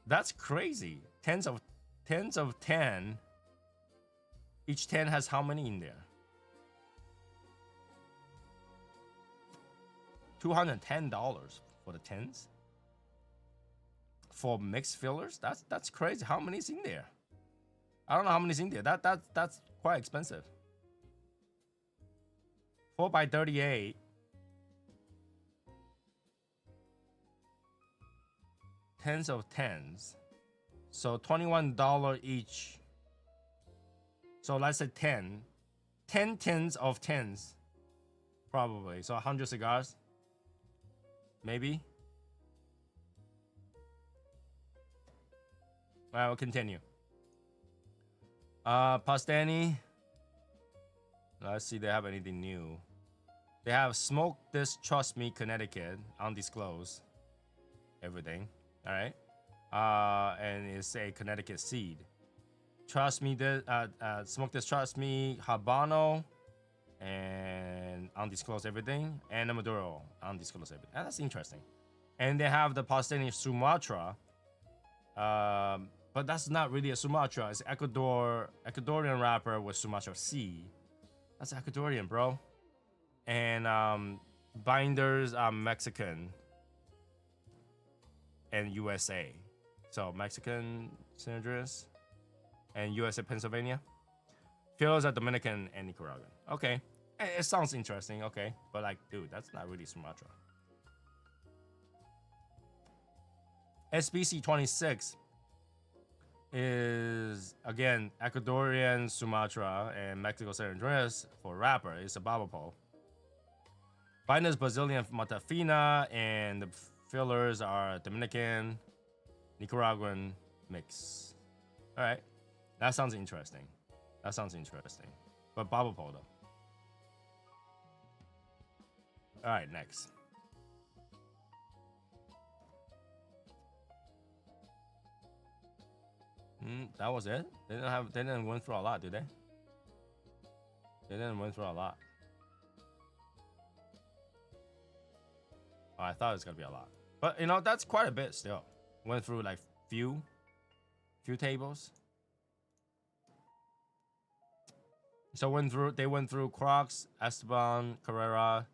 That's crazy. Tens of 10. Each 10 has how many in there? $210 for the 10s. For mixed fillers? That's crazy. How many is in there? I don't know how many is in there. That's quite expensive. 4x38. Tens of 10s. So $21 each. So let's say 10. 10 tens of 10s. Probably. So 100 cigars. Maybe. Alright, we'll continue. Pastani. Let's see if they have anything new. They have Smoke This, Trust Me, Connecticut. Undisclosed. Everything. Alright. And it's a Connecticut seed. Trust Me, Smoke This, Trust Me, Habano. And undisclosed everything. And the Maduro. Undisclosed everything. And that's interesting. And they have the Pastani Sumatra. But that's not really a Sumatra. It's Ecuadorian wrapper with Sumatra seed. That's Ecuadorian, bro. And binders are Mexican and USA. So Mexican San Andreas and USA Pennsylvania. Fillers are Dominican and Nicaraguan. Okay. It sounds interesting, okay. But like, dude, that's not really Sumatra. SBC 26 is again Ecuadorian Sumatra and Mexico San Andreas for wrapper. It's a baba pole. Binders Brazilian Matafina and the fillers are Dominican, Nicaraguan mix. All right, that sounds interesting. But baba pole though. All right, next. That was it. They didn't win through a lot, did they? They didn't win through a lot. Oh, I thought it was gonna be a lot, but you know that's quite a bit still. Went through like few tables. So they went through Crocs, Esteban, Carrera,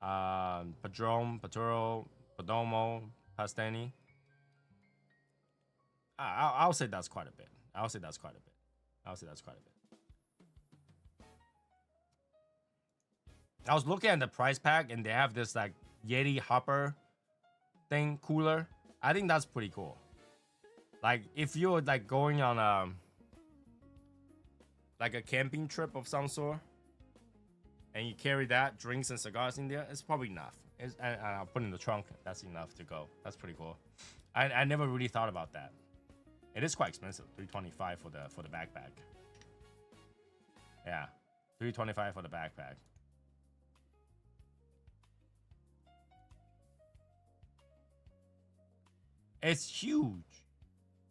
Padron, Paturo, Perdomo, Pastani. I'll say that's quite a bit. I'll say that's quite a bit. I was looking at the price pack and they have this like Yeti hopper thing cooler. I think that's pretty cool. Like if you're like going on like a camping trip of some sort and you carry that, drinks and cigars in there, it's probably enough. And I'll put it in the trunk. That's enough to go. That's pretty cool. I never really thought about that. It is quite expensive. $325 for the backpack. Yeah, $325 for the backpack. It's huge.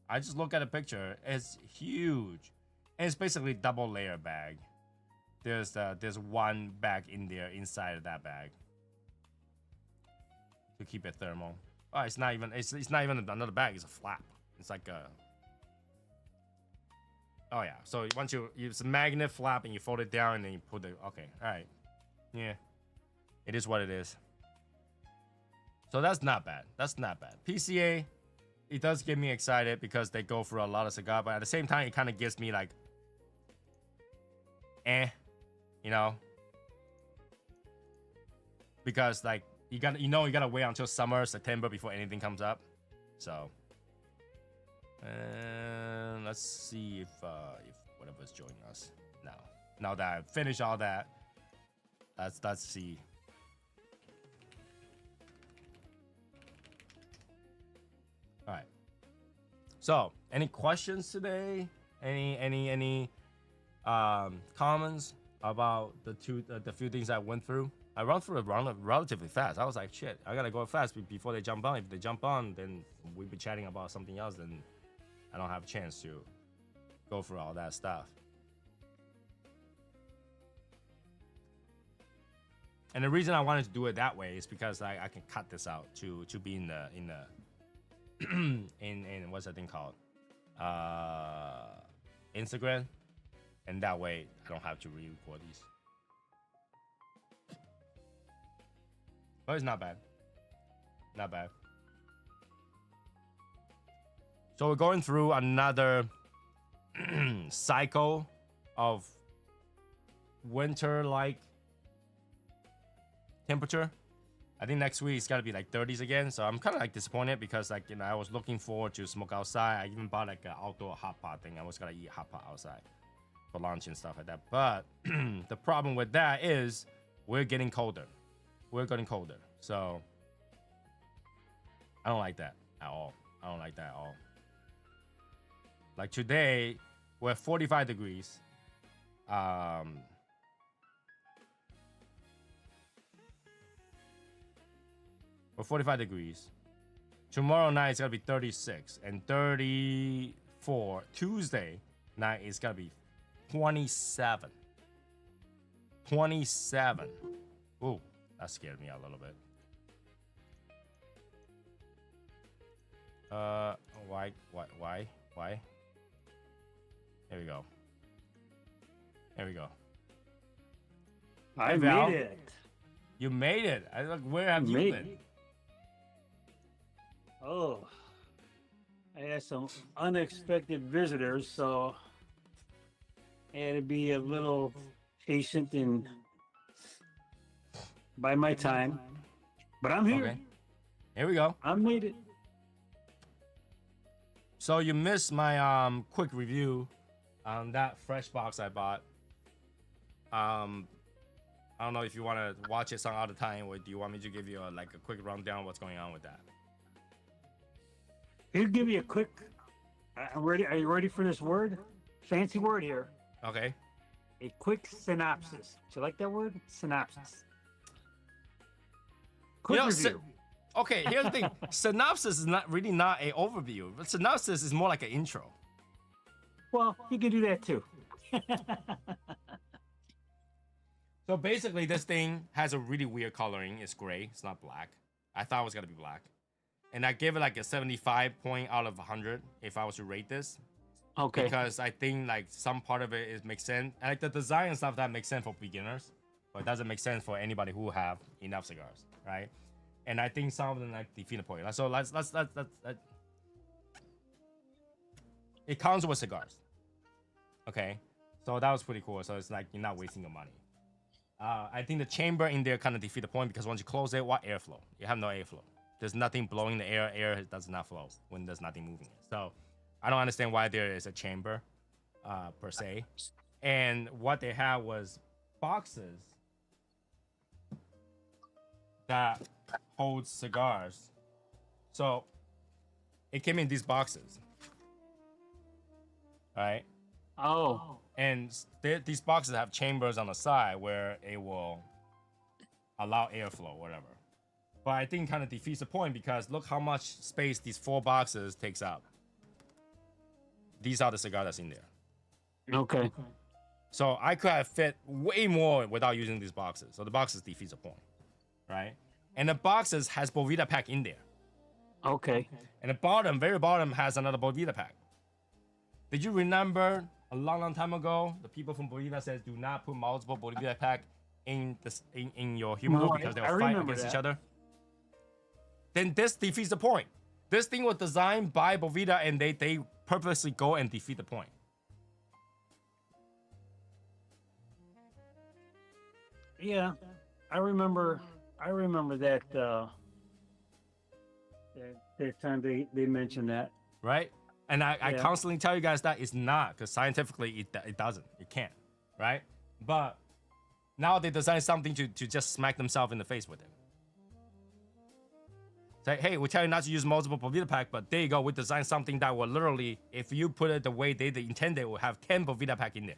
I just look at a picture. It's huge. And it's basically double layer bag. There's one bag in there inside of that bag to keep it thermal. Oh, it's not even another bag. It's a flap. It's like a. Oh yeah. So once you use a magnet flap and you fold it down and then you put the. Okay. All right. Yeah. It is what it is. So that's not bad. PCA. It does get me excited because they go through a lot of cigar, but at the same time, it kind of gives me like, you know, because like you gotta wait until summer, September before anything comes up. So, let's see if whatever's joining us now that I've finished all that, let's see. All right. So, any questions today? Any comments about the few things I went through? I run through it relatively fast. I was like, shit, I gotta go fast before they jump on. If they jump on, then we'll be chatting about something else. Then I don't have a chance to go through all that stuff. And the reason I wanted to do it that way is because I can cut this out to be in the in what's that thing called? Instagram, and that way I don't have to re-record these. But it's not bad. Not bad. So we're going through another cycle of winter-like temperature. I think next week it's gotta be like 30s again, so I'm kind of like disappointed because like I was looking forward to smoke outside. I even bought like an outdoor hot pot thing. I was gonna eat hot pot outside for lunch and stuff like that. But the problem with that is we're getting colder. So I don't like that at all. Like today, we're at 45 degrees. We're 45 degrees. Tomorrow night it's gonna be 36 and 34. Tuesday night it's gonna be 27. 27. Ooh, that scared me a little bit. Why? Here we go. I Val. made it. You made it. Where have you been? Oh, I had some unexpected visitors, so I had to be a little patient and by my time. But I'm here. Okay. Here we go. I made it. So you missed my quick review on that fresh box I bought. I don't know if you want to watch it some other time, or do you want me to give you a quick rundown of what's going on with that? He'll give you a quick. I'm ready. Are you ready for this word? Fancy word here. Okay. A quick synopsis. Do you like that word? Synopsis. Quick know, review. Okay, here's the thing. Synopsis is not a overview, but synopsis is more like an intro. Well, you can do that too. So basically, this thing has a really weird coloring. It's gray. It's not black. I thought it was gonna be black, and I gave it like a 75 point out of 100 if I was to rate this, Okay. because I think like some part of it makes sense. And, like the design and stuff that makes sense for beginners, but it doesn't make sense for anybody who have enough cigars, right? And I think some of them like defeat the point. So let's it comes with cigars. Okay, so that was pretty cool. So it's like you're not wasting your money. I think the chamber in there kind of defeat the point because once you close it, what airflow? You have no airflow. There's nothing blowing the air. Air does not flow when there's nothing moving it. So I don't understand why there is a chamber per se. And what they had was boxes that hold cigars. So it came in these boxes. All right. Oh. And these boxes have chambers on the side where it will allow airflow, whatever. But I think kind of defeats the point because look how much space these 4 boxes takes up. These are the cigar that's in there. Okay. So I could have fit way more without using these boxes. So the boxes defeats the point, right? And the boxes has Bovita pack in there. Okay. And the bottom, very bottom, has another Bovita pack. Did you remember a long time ago, the people from Bolivia says do not put multiple Bolivia pack in your humidor because they'll fight against each other? Then this defeats the point. This thing was designed by Bovida and they purposely go and defeat the point. Yeah, I remember that that time they mentioned that. Right? And I constantly tell you guys that it's not, because scientifically it doesn't. It can't, right? But now they design something to just smack themselves in the face with it. Say, hey, we tell you not to use multiple Bovita pack, but there you go. We designed something that will literally, if you put it the way they intended, will have 10 Bovita pack in there.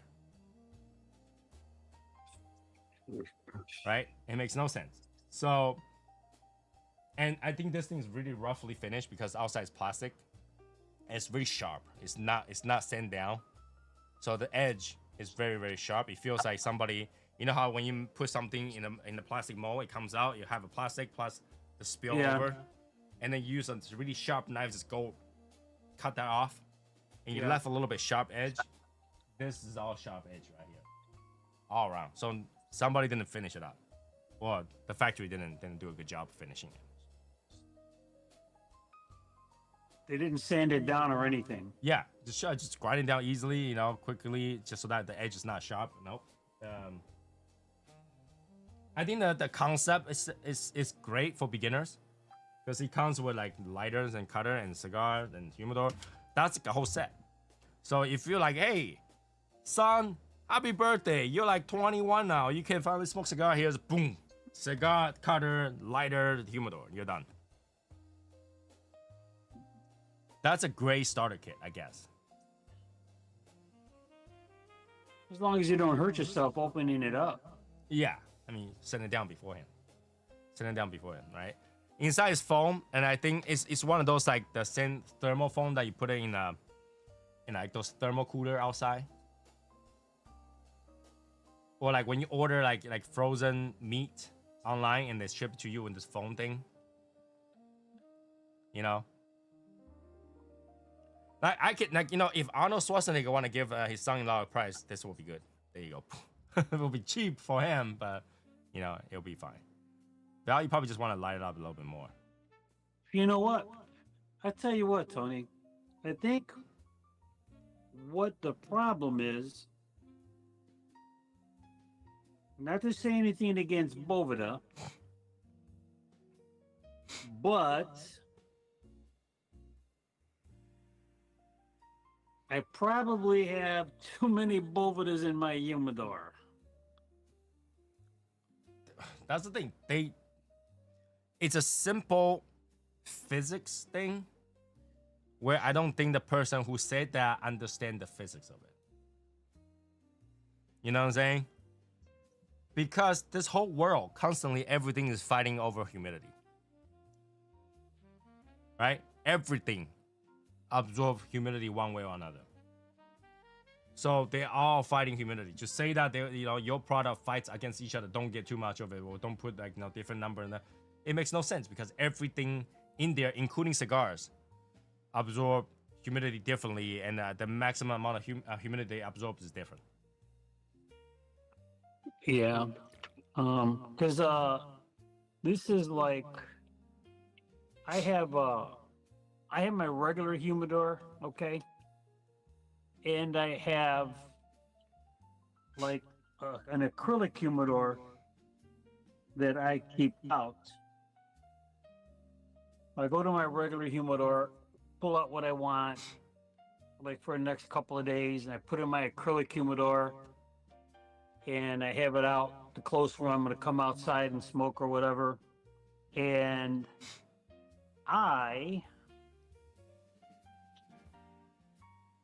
Right? It makes no sense. So, and I think this thing is really roughly finished because outside is plastic. It's very sharp. It's not sand down. So the edge is very, very sharp. It feels like somebody, you know how when you put something in a plastic mold, it comes out, you have a plastic plus the spill over. And then you use a really sharp knife, just go cut that off. And you left a little bit sharp edge. This is all sharp edge right here. All around. So somebody didn't finish it up. Or the factory didn't do a good job of finishing it. They didn't sand it down or anything. Yeah, just grind it down easily, you know, quickly, just so that the edge is not sharp. Nope. I think the concept is great for beginners because it comes with like lighters and cutter and cigar and humidor. That's like a whole set. So if you're like, hey, son, happy birthday, you're like 21 now, you can finally smoke cigar. Here's boom, cigar, cutter, lighter, humidor. You're done. That's a great starter kit, I guess. As long as you don't hurt yourself opening it up. Yeah, I mean, set it down beforehand. Set it down beforehand, right? Inside is foam, and I think it's one of those like the same thermal foam that you put it in like those thermal cooler outside, or like when you order like frozen meat online and they ship it to you in this foam thing. You know. Like I could, like, you know, if Arnold Schwarzenegger want to give his son-in-law a prize, this will be good. There you go. It will be cheap for him, but you know it'll be fine. Val, you probably just want to light it up a little bit more. You know what? I tell you what, Tony. I think what the problem is, not to say anything against Bovida, but I probably have too many Bovidas in my humidor. That's the thing. It's a simple physics thing where I don't think the person who said that understand the physics of it. You know what I'm saying? Because this whole world, constantly everything is fighting over humidity. right? Everything absorb humidity one way or another. So they're all fighting humidity. Just say that your product fights against each other. Don't get too much of it, or don't put like different number in there. It makes no sense because everything in there, including cigars, absorb humidity differently, and the maximum amount of humidity they absorb is different. Yeah. Because this is like I have my regular humidor, okay, and I have like an acrylic humidor that I keep out. I go to my regular humidor, pull out what I want, like for the next couple of days, and I put in my acrylic humidor, and I have it out the close where I'm going to come outside and smoke or whatever. And I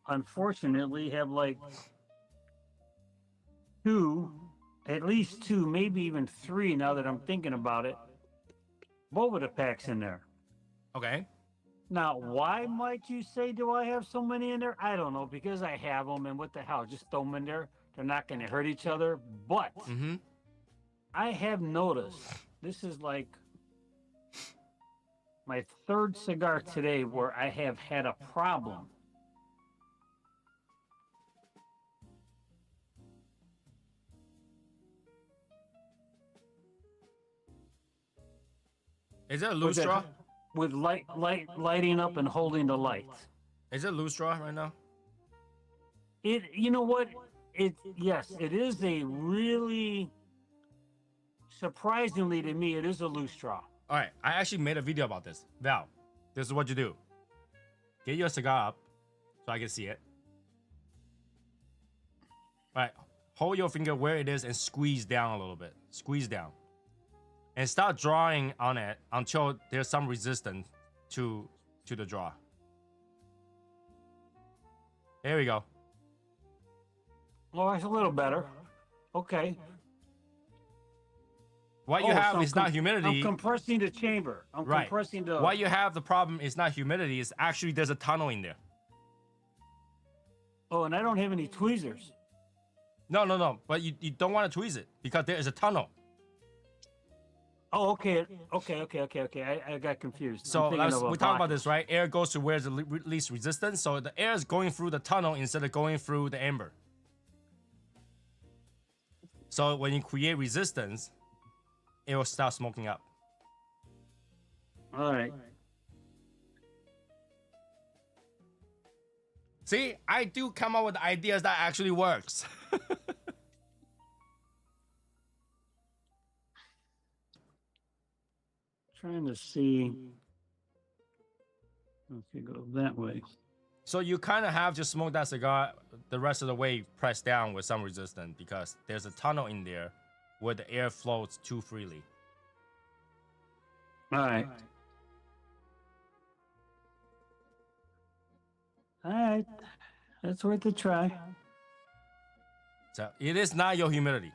unfortunately have like at least two, maybe even three now that I'm thinking about it, Bovida packs in there. Okay. Now, why might you say, do I have so many in there? I don't know, because I have them, and what the hell, just throw them in there. They're not going to hurt each other. But I have noticed, this is like my third cigar today where I have had a problem. Is it a loose straw? With lighting up and holding the light. Is it loose straw right now? You know what? Yes, it is a really, surprisingly to me, it is a loose straw. All right, I actually made a video about this. Val, this is what you do. Get your cigar up so I can see it. All right, hold your finger where it is and squeeze down a little bit. Squeeze down. And start drawing on it until there's some resistance to the draw. There we go. Oh, that's a little better. Okay. What you have is not humidity. I'm compressing the chamber. I'm compressing the... What you have, the problem is not humidity. It's actually there's a tunnel in there. Oh, and I don't have any tweezers. No. But you don't want to tweeze it because there is a tunnel. Oh, okay. I got confused. So we talk about this, right? Air goes to where's the least resistance. So the air is going through the tunnel instead of going through the amber. So when you create resistance, it will start smoking up. All right. See, I do come up with ideas that actually works. Trying to see. Okay, go that way. So you kind of have to smoke that cigar the rest of the way pressed down with some resistance because there's a tunnel in there where the air flows too freely. All right. All right. That's worth a try. So it is not your humidity.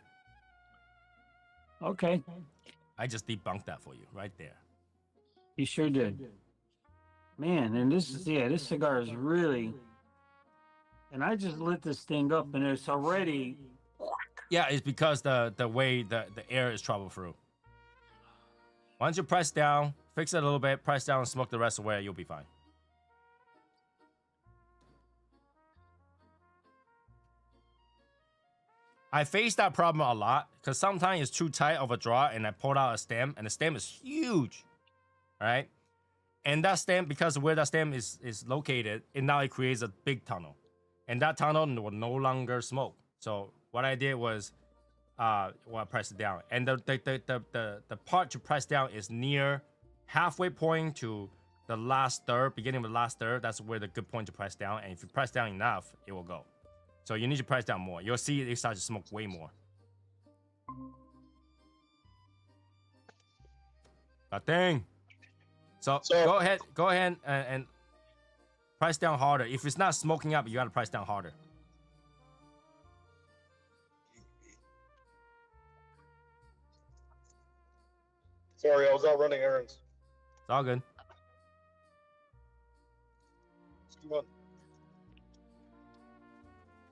Okay. I just debunked that for you right there. You sure did. Man, and this cigar is really, and I just lit this thing up and it's already. Yeah, it's because the way the air is traveled through. Once you press down, fix it a little bit, press down and smoke the rest away, you'll be fine. I face that problem a lot because sometimes it's too tight of a draw and I pulled out a stem and the stem is huge, right? And that stem, because of where that stem is located, it creates a big tunnel. And that tunnel will no longer smoke. So what I did was, I pressed it down. And the part to press down is near halfway point to the last third, beginning of the last third. That's where the good point to press down. And if you press down enough, it will go. So you need to press down more. You'll see it starts to smoke way more. That thing. So go ahead and press down harder. If it's not smoking up, you gotta press down harder. Sorry, I was out running errands. It's all good. Well,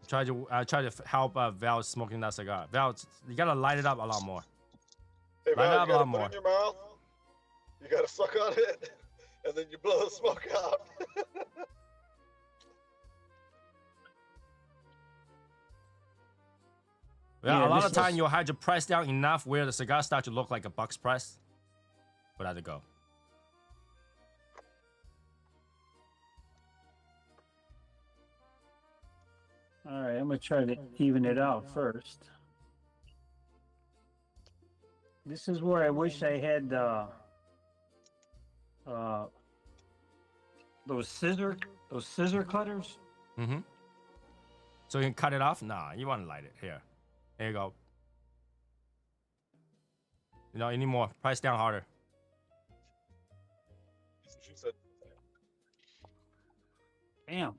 Try to help Val smoking that cigar. Val, you gotta light it up a lot more. hey, Light it Val, up you a gotta lot put it more. in your mouth. You gotta suck on it, and then you blow the smoke out. Yeah, Yeah, a lot this of time is- you'll have to press down enough where the cigar starts to look like a box press for that to go. All right, I'm gonna try to even it out first. This is where I wish I had those scissor cutters. Mm-hmm. So you can cut it off? Nah, you want to light it. Here. There you go. You know, you need more. Press down harder. She said, Damn.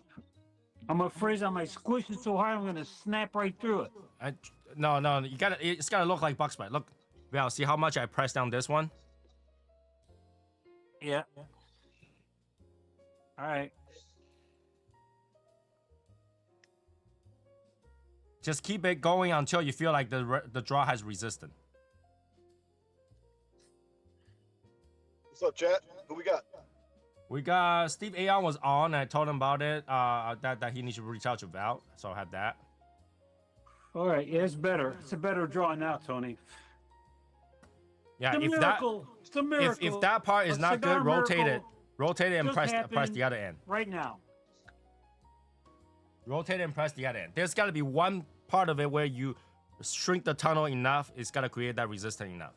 I'm afraid I might squish it so hard I'm gonna snap right through it. No, you gotta. It's gotta look like box press. Look, Val, see how much I press down this one? Yeah. All right. Just keep it going until you feel like the draw has resistance. "What's up, chat? Who we got?" We got Steve Aon was on. I told him about it. That he needs to reach out to Val. So I have that. All right. Yeah, it's better. It's a better draw now, Tony. Yeah, It's a if miracle. It's a miracle. if that part is A not cigar good, rotate it. miracle Rotate it and just press happened. the other end. right now. Rotate it and press the other end. There's got to be one part of it where you shrink the tunnel enough. It's got to create that resistance enough.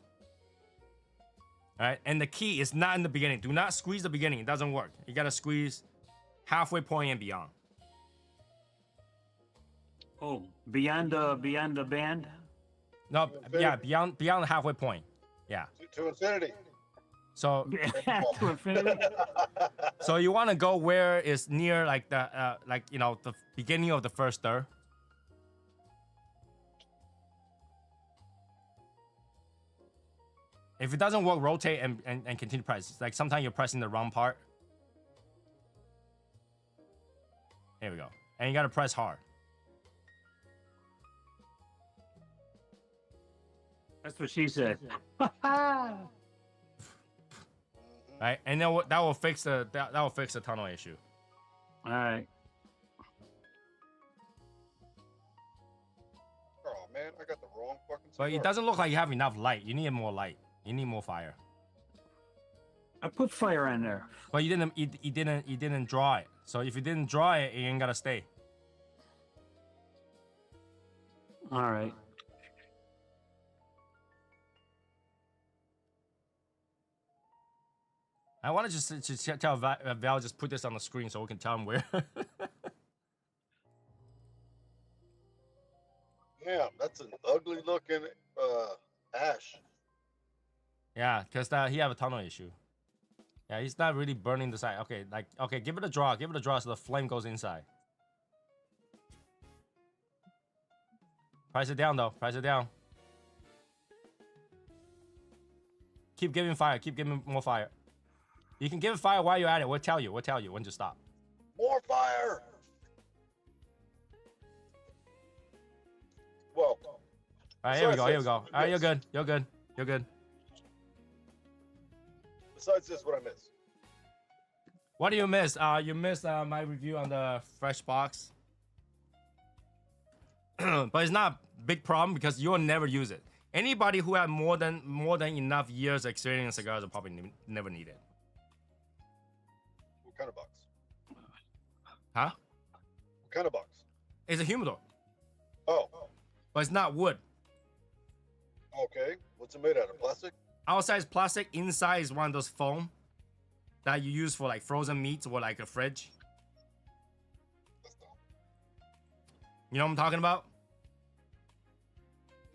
All right, and the key is not in the beginning. Do not squeeze the beginning. It doesn't work. You got to squeeze halfway point and beyond. Oh, beyond the band. No, yeah, beyond the halfway point. Yeah. To infinity. So To infinity. so you want to go where it's near like the the beginning of the first third. If it doesn't work, rotate and continue press. Like sometimes you're pressing the wrong part. There we go. And you gotta press hard. That's what she said. Right? And then that will fix the tunnel issue. All right. Oh man, I got the wrong fucking. But it cigar. doesn't look like you have enough light. You need more light. You need more fire. I put fire on there. But you didn't draw it. So if you didn't draw it, it ain't gotta stay. All right. I want to just tell Val just put this on the screen so we can tell him where. Damn, that's an ugly looking ash. Yeah, because he have a tunnel issue. Yeah, he's not really burning the side. Okay, give it a draw. Give it a draw so the flame goes inside. Press it down though. Press it down. Keep giving fire. Keep giving more fire. You can give it fire while you're at it. We'll tell you when to stop. More fire. Whoa. All right, here we go. Here we go. All right, you're good. You're good. You're good. Besides this, what I miss? What do you miss? You missed my review on the fresh box. But it's not a big problem because you'll never use it. Anybody who had more than enough years experience in cigars will probably never need it. What kind of box? Huh? What kind of box? It's a humidor, Oh, but it's not wood. okay. What's it made out of? Plastic? Outside is plastic. Inside is one of those foam that you use for like frozen meats or like a fridge. That's dumb. You know what I'm talking about?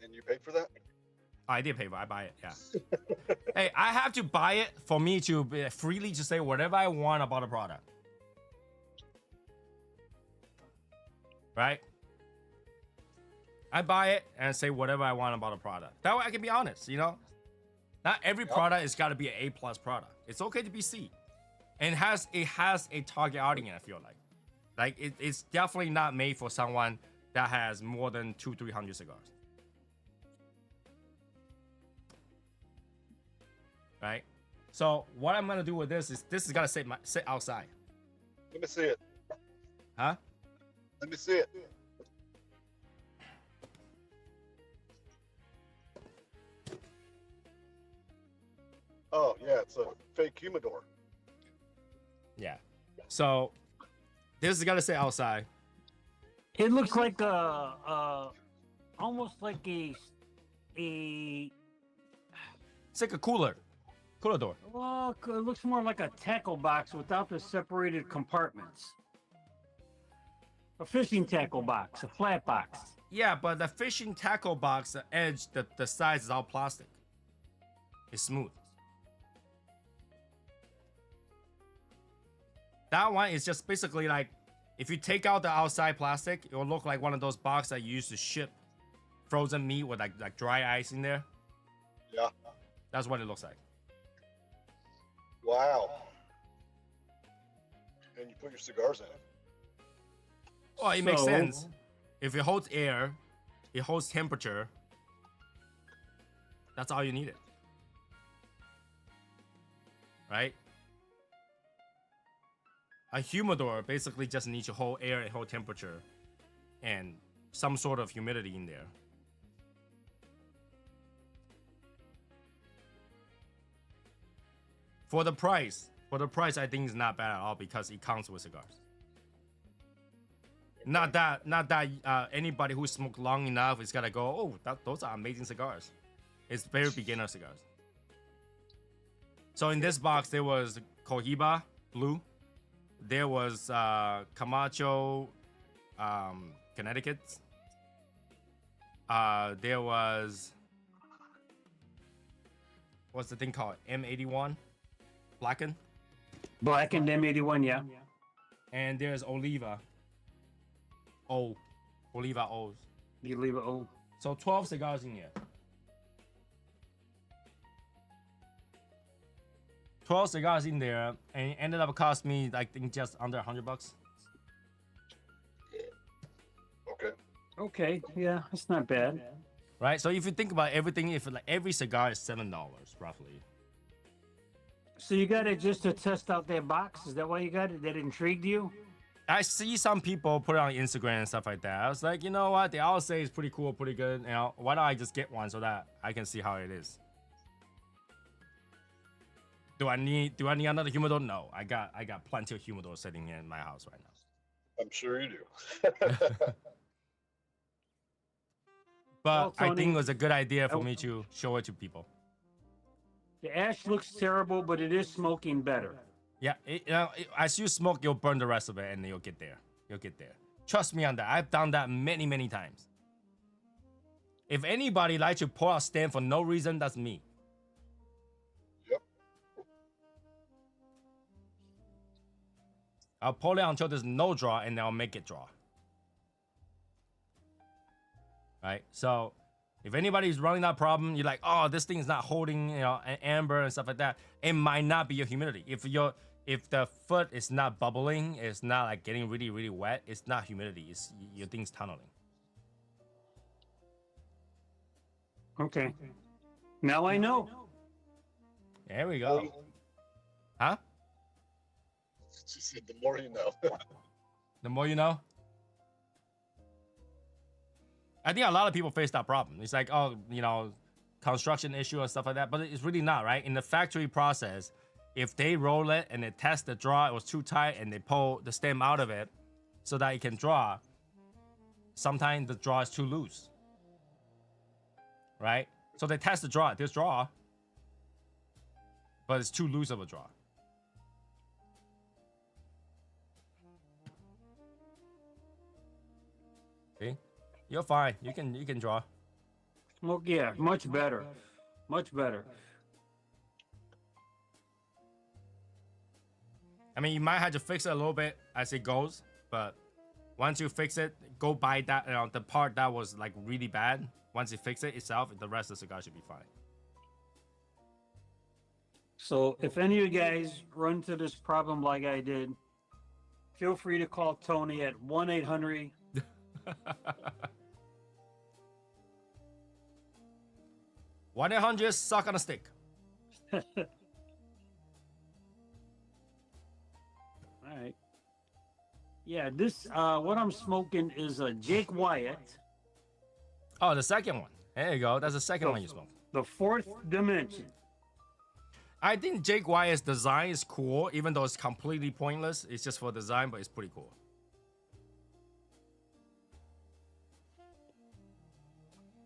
And you paid for that? I did pay for it. I buy it. Yeah. Hey, I have to buy it for me to freely to say whatever I want about a product. Right? I buy it and say whatever I want about a product. That way I can be honest, you know? Not every product has got to be an A+ product. It's okay to be C. And it has a target audience, I feel like. Like it's definitely not made for someone that has more than 200-300 cigars. Right? So what I'm gonna do with this is gonna sit outside. Let me see it. Huh? Let me see it. Oh yeah, it's a fake humidor. Yeah. So this is gonna sit outside. It looks like almost like a It's like a cooler door. well, it looks more like a tackle box without the separated compartments. A fishing tackle box, a flat box. Yeah, but the fishing tackle box, the edge, the sides is all plastic. It's smooth. That one is just basically like, if you take out the outside plastic, it will look like one of those boxes that you used to ship frozen meat with like dry ice in there. Yeah. That's what it looks like. Wow. And you put your cigars in it. Well, it makes So- sense. If it holds air, it holds temperature. That's all you needed. Right? A humidor basically just needs to hold air and hold temperature and some sort of humidity in there. For the price, I think it's not bad at all because it comes with cigars. Not that anybody who smoked long enough is gonna go, oh, those are amazing cigars. It's very beginner cigars. So in this box there was Cohiba Blue, there was Camacho, Connecticut. There was, what's the thing called? M81, Blackened, Blackened M81, yeah. and there's Oliva. Oliva O's. You leave it oh. So 12 cigars in here. 12 cigars in there, and it ended up cost me, I think, just under $100. Okay. Okay, yeah, it's not bad. Right? So if you think about everything, if like every cigar is $7 roughly. So you got it just to test out that box? Is that why you got it? That intrigued you? I see some people put it on Instagram and stuff like that. I was like, you know what? They all say it's pretty cool, pretty good. You know, why don't I just get one so that I can see how it is? Do I need another humidor? No, I got plenty of humidor sitting here in my house right now. I'm sure you do. But I Tony, think it was a good idea for me to show it to people. The ash looks terrible, but it is smoking better. Yeah, as you smoke, you'll burn the rest of it, and you'll get there. You'll get there. Trust me on that. I've done that many, many times. If anybody likes to pull out stem for no reason, that's me. Yep. I'll pull it until there's no draw, and then I'll make it draw. Right? So, if anybody's running that problem, you're like, oh, this thing is not holding, amber and stuff like that. It might not be your humidity. If the foot is not bubbling, it's not like getting really, really wet, it's not humidity. It's your thing's tunneling. Okay. Now I know. There we go. Huh? She said, the more you know. The more you know. I think a lot of people face that problem. It's like, oh, construction issue and stuff like that. But it's really not, right? In the factory process, if they roll it and they test the draw, it was too tight, and they pull the stem out of it so that it can draw, sometimes the draw is too loose. Right? So they test the draw. There's draw, but it's too loose of a draw. See? You're fine. You can draw. Smoke, yeah, much better. Much better. I mean, you might have to fix it a little bit as it goes, but once you fix it, go buy that, the part that was like really bad. Once you fix it itself, the rest of the cigar should be fine. So if any of you guys run into this problem like I did, feel free to call Tony at 1-800. 1-800 suck on a stick. All right. Yeah, this what I'm smoking is a Jake Wyatt, Oh, the second one. There you go. That's the second So- one you smoked. the fourth dimension. I think Jake Wyatt's design is cool, even though it's completely pointless. It's just for design, but it's pretty cool.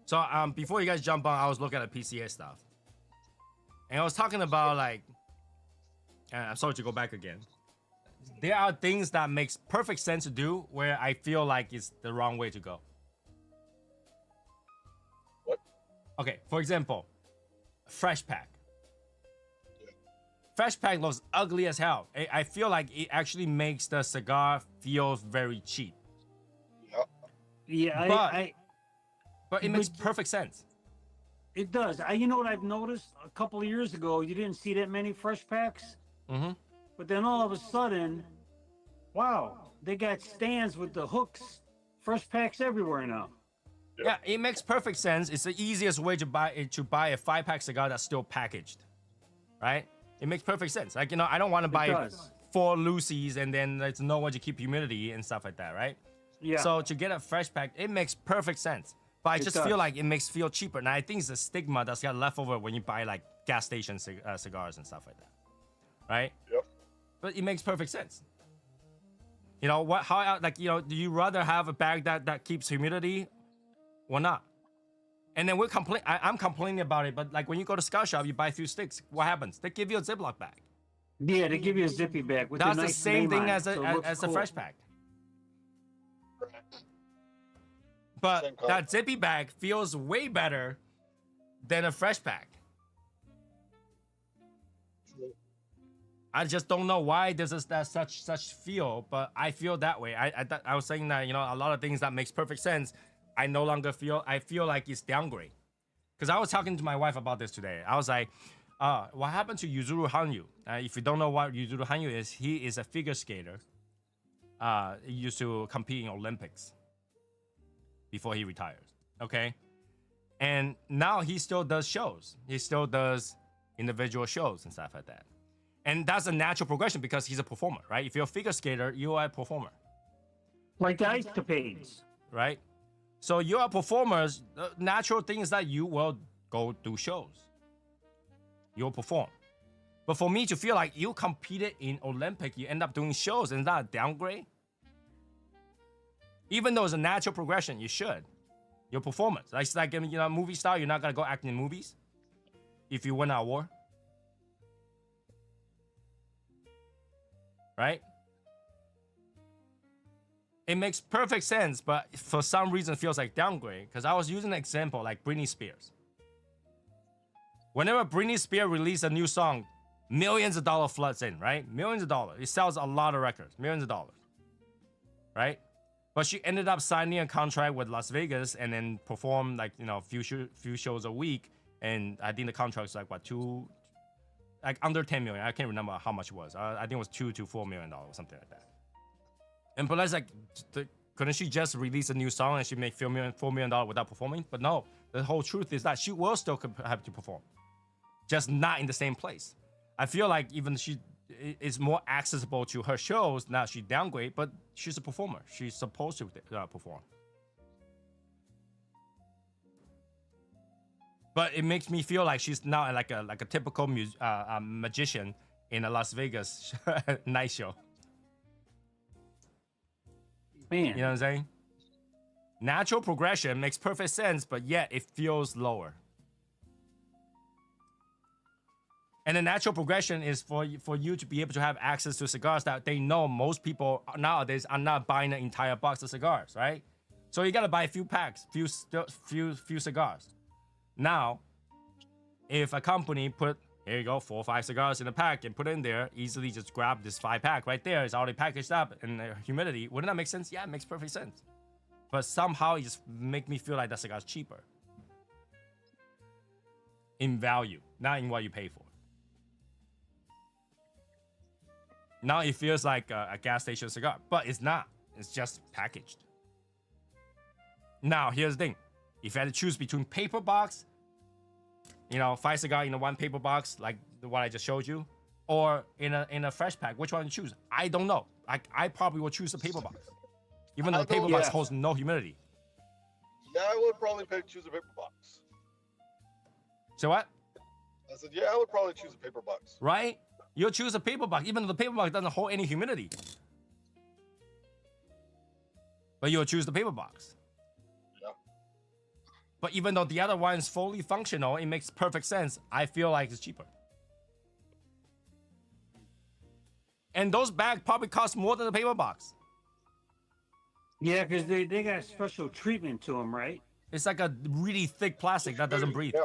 So before you guys jump on, I was looking at PCA stuff, and I was talking about like, and I'm sorry to go back again. There are things that makes perfect sense to do where I feel like it's the wrong way to go. What? Okay, for example, fresh pack. Fresh pack looks ugly as hell. I feel like it actually makes the cigar feel very cheap. Yeah. Yeah, But- But it But- makes perfect sense. it does. You know what I've noticed? A couple of years ago, you didn't see that many fresh packs, Mm-hmm. but then all of a sudden, wow, they got stands with the hooks, fresh packs everywhere now. Yeah, it makes perfect sense. It's the easiest way to buy a 5-pack cigar that's still packaged, right? It makes perfect sense. Like, you know, I don't want to buy does. 4 Lucy's and then there's no one to keep humidity and stuff like that, right? Yeah. So to get a fresh pack, it makes perfect sense. But I It just does. feel like it makes feel cheaper. And I think it's a stigma that's got left over when you buy like gas station cigars and stuff like that, right? Yep. But it makes perfect sense. You know what? How like, you know, do you rather have a bag that keeps humidity or not? And then I'm complaining about it, but like when you go to cigar shop, you buy a few sticks. What happens? They give you a Ziploc bag. Yeah, they give you a zippy bag with That's the the nice same name thing on it, as so it a looks as a cool. fresh pack. Correct. But Same color. that zippy bag feels way better than a fresh pack. True. I just don't know why there's that such feel, but I feel that way. I was saying that, you know, a lot of things that makes perfect sense, I no longer feel. I feel like it's downgrade. Because I was talking to my wife about this today. I was like, what happened to Yuzuru Hanyu? If you don't know what Yuzuru Hanyu is, he is a figure skater. He used to compete in Olympics before he retires. Okay? And now he still does shows. He still does individual shows and stuff like that. And that's a natural progression because he's a performer, right? If you're a figure skater, you are a performer, Like the ice capades. right? So you are performers. The natural thing is that you will go do shows. You'll perform. But for me to feel like you competed in Olympic, you end up doing shows, and that a downgrade? Even though it's a natural progression, you should. Your performance. It's like, you know, movie star, you're not gonna go act in movies if you win an award. Right? It makes perfect sense, but for some reason it feels like downgrade. Because I was using an example like Britney Spears. Whenever Britney Spears released a new song, millions of dollars floods in, right? Millions of dollars. It sells a lot of records, millions of dollars, right? But she ended up signing a contract with Las Vegas and then performed like, you know, few shows a week. And I think the contract was like what, like under 10 million. I can't remember how much it was. I think it was $2 to $4 million or something like that. And but like, couldn't she just release a new song and she make $4 million without performing? But no, the whole truth is that she will still have to perform, just not in the same place. I feel like even she is more accessible to her shows. Now she downgrade, but she's a performer. She's supposed to perform. But it makes me feel like she's now like a typical magician in a Las Vegas night show. Man, You know what I'm saying? Natural progression makes perfect sense, but yet it feels lower. And the natural progression is for you to be able to have access to cigars that they know most people nowadays are not buying an entire box of cigars, right? So you gotta buy a few packs, few cigars. Now, if a company put, here you go, 4 or 5 cigars in a pack and put it in there, easily just grab this 5-pack right there. It's already packaged up in the humidity. Wouldn't that make sense? Yeah, it makes perfect sense. But somehow it just make me feel like that cigar's cheaper. In value, not in what you pay for. Now it feels like a gas station cigar, but it's not. It's just packaged. Now here's the thing: if you had to choose between paper box, 5 cigar in a one paper box, like the one I just showed you, or in a fresh pack, which one to choose? I don't know. I probably will choose the paper box, even though the paper box holds no humidity. Yeah, I would probably choose a paper box. So what? I said, yeah, I would probably choose a paper box. Right? You'll choose a paper box, even though the paper box doesn't hold any humidity. But you'll choose the paper box. Yeah. But even though the other one is fully functional, it makes perfect sense. I feel like it's cheaper. And those bags probably cost more than the paper box. Yeah, because they got special treatment to them, right? It's like a really thick plastic that doesn't breathe. Yeah.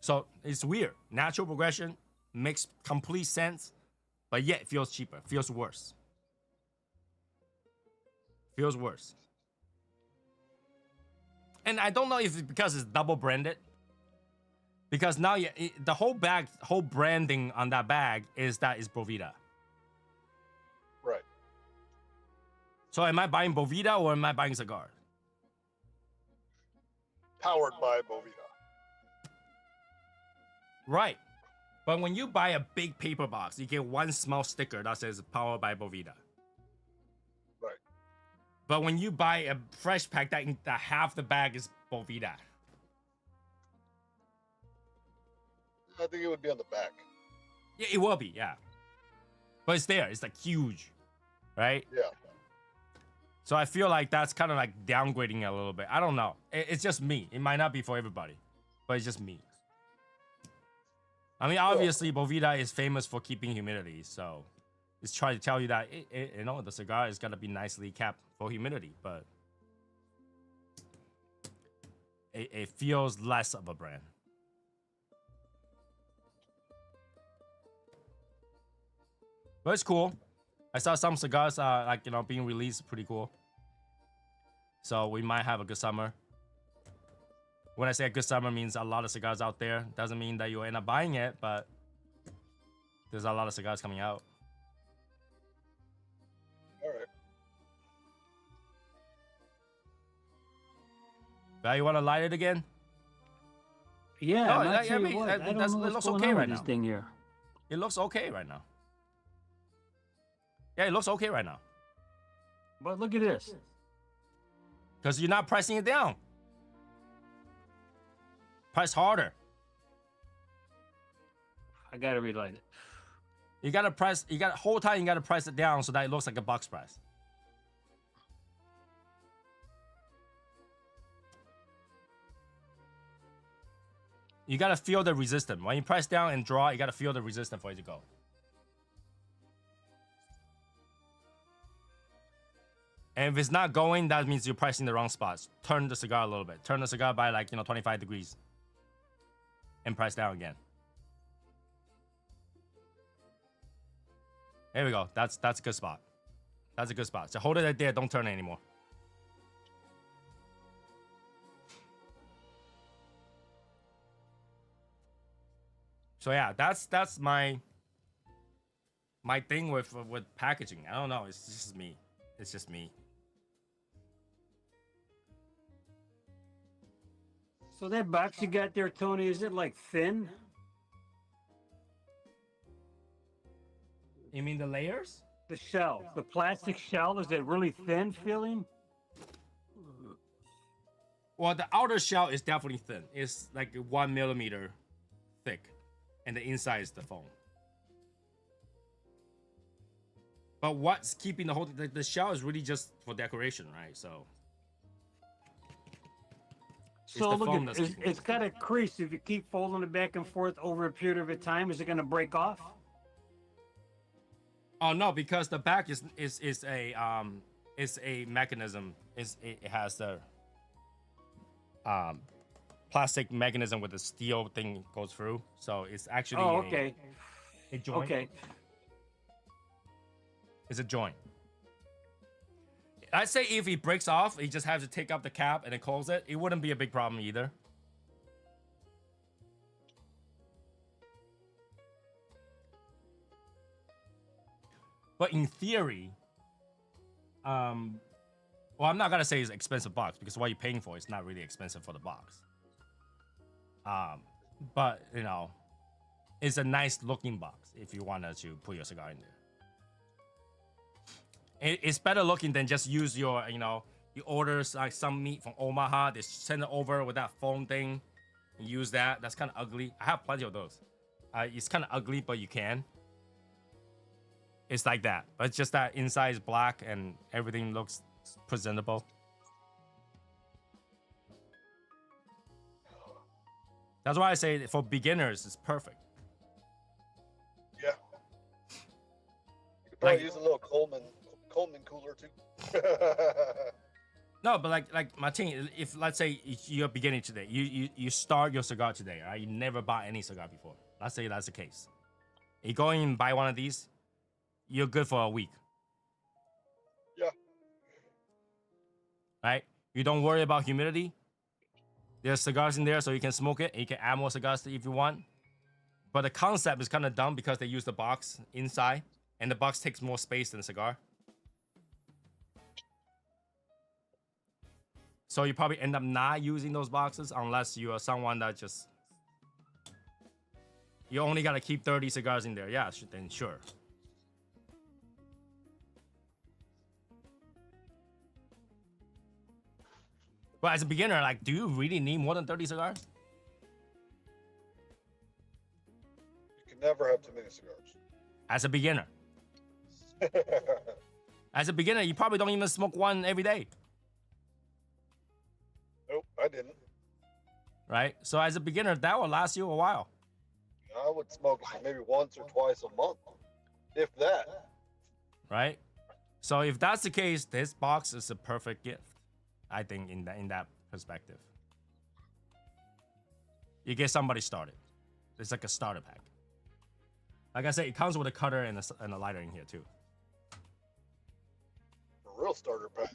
So it's weird. Natural progression makes complete sense, but yet it feels cheaper. Feels worse. Feels worse. And I don't know if it's because it's double branded. Because now the whole branding on that bag is that it's Boveda. Right. So am I buying Boveda or am I buying cigar? Powered by Boveda. Right. But when you buy a big paper box, you get one small sticker that says powered by Boveda. Right. But when you buy a fresh pack, that half the bag is Boveda. I think it would be on the back. Yeah, it will be, yeah. But it's there. It's like huge, right? Yeah. So I feel like that's kind of like downgrading it a little bit. I don't know. It's just me. It might not be for everybody, but it's just me. I mean, obviously, Boveda is famous for keeping humidity, so it's trying to tell you that the cigar is gonna be nicely capped for humidity, but it feels less of a brand. But it's cool. I saw some cigars being released, pretty cool. So we might have a good summer. When I say a good summer, means a lot of cigars out there. Doesn't mean that you'll end up buying it, but there's a lot of cigars coming out. All right. Val, you want to light it again? Yeah, No, I'm not it sure what. I don't know it what's looks going okay on right with this now. thing here. It looks okay right now. Yeah, it looks okay right now. But look at this. Because you're not pressing it down. Press harder. I gotta relight it. You gotta press, whole time you gotta press it down so that it looks like a box press. You gotta feel the resistance. When you press down and draw, you gotta feel the resistance for it to go. And if it's not going, that means you're pressing the wrong spots. Turn the cigar a little bit. Turn the cigar by 25 degrees. And press down again. There we go. That's a good spot. That's a good spot. So hold it right there. Don't turn it anymore. So yeah, that's my thing with packaging. I don't know. It's just me. It's just me. So that box you got there, Tony, is it like thin? You mean the layers? The shell, the plastic shell, is it really thin feeling? Well, the outer shell is definitely thin. It's like 1 millimeter thick, and the inside is the foam. But what's keeping the shell is really just for decoration, right? So So the look, foam that's it's got a crease. If you keep folding it back and forth over a period of time, is it going to break off? Oh no, because the back is a mechanism. It has the plastic mechanism with the steel thing goes through. So it's actually Oh, okay. a joint. Okay. It's a joint. I'd say if it breaks off, you just have to take up the cap and then close it. It wouldn't be a big problem either. But in theory, well, I'm not gonna say it's an expensive box because what you're paying for is not really expensive for the box. But you know, it's a nice looking box if you wanted to put your cigar in there. It's better looking than just use your, you know, you order like some meat from Omaha, they send it over with that foam thing, and use that. That's kind of ugly. I have plenty of those. It's kind of ugly, but you can. It's like that, but it's just that inside is black and everything looks presentable. That's why I say for beginners, it's perfect. Yeah. You could probably Like- use a little Coleman cooler too. No, but like Martin, if let's say you're beginning today, you start your cigar today, right? You never bought any cigar before. Let's say that's the case. You go in and buy one of these, you're good for a week. Yeah. Right? You don't worry about humidity. There's cigars in there so you can smoke it and you can add more cigars if you want. But the concept is kind of dumb because they use the box inside and the box takes more space than the cigar. So you probably end up not using those boxes unless you are someone that just... You only got to keep 30 cigars in there. Yeah, then sure. But as a beginner, like, do you really need more than 30 cigars? You can never have too many cigars. As a beginner. As a beginner, you probably don't even smoke one every day. Nope, I didn't. Right? So as a beginner, that will last you a while. I would smoke maybe once or twice a month, if that. Right? So if that's the case, this box is a perfect gift. I think in that perspective. You get somebody started. It's like a starter pack. Like I said, it comes with a cutter and a lighter in here too. A real starter pack.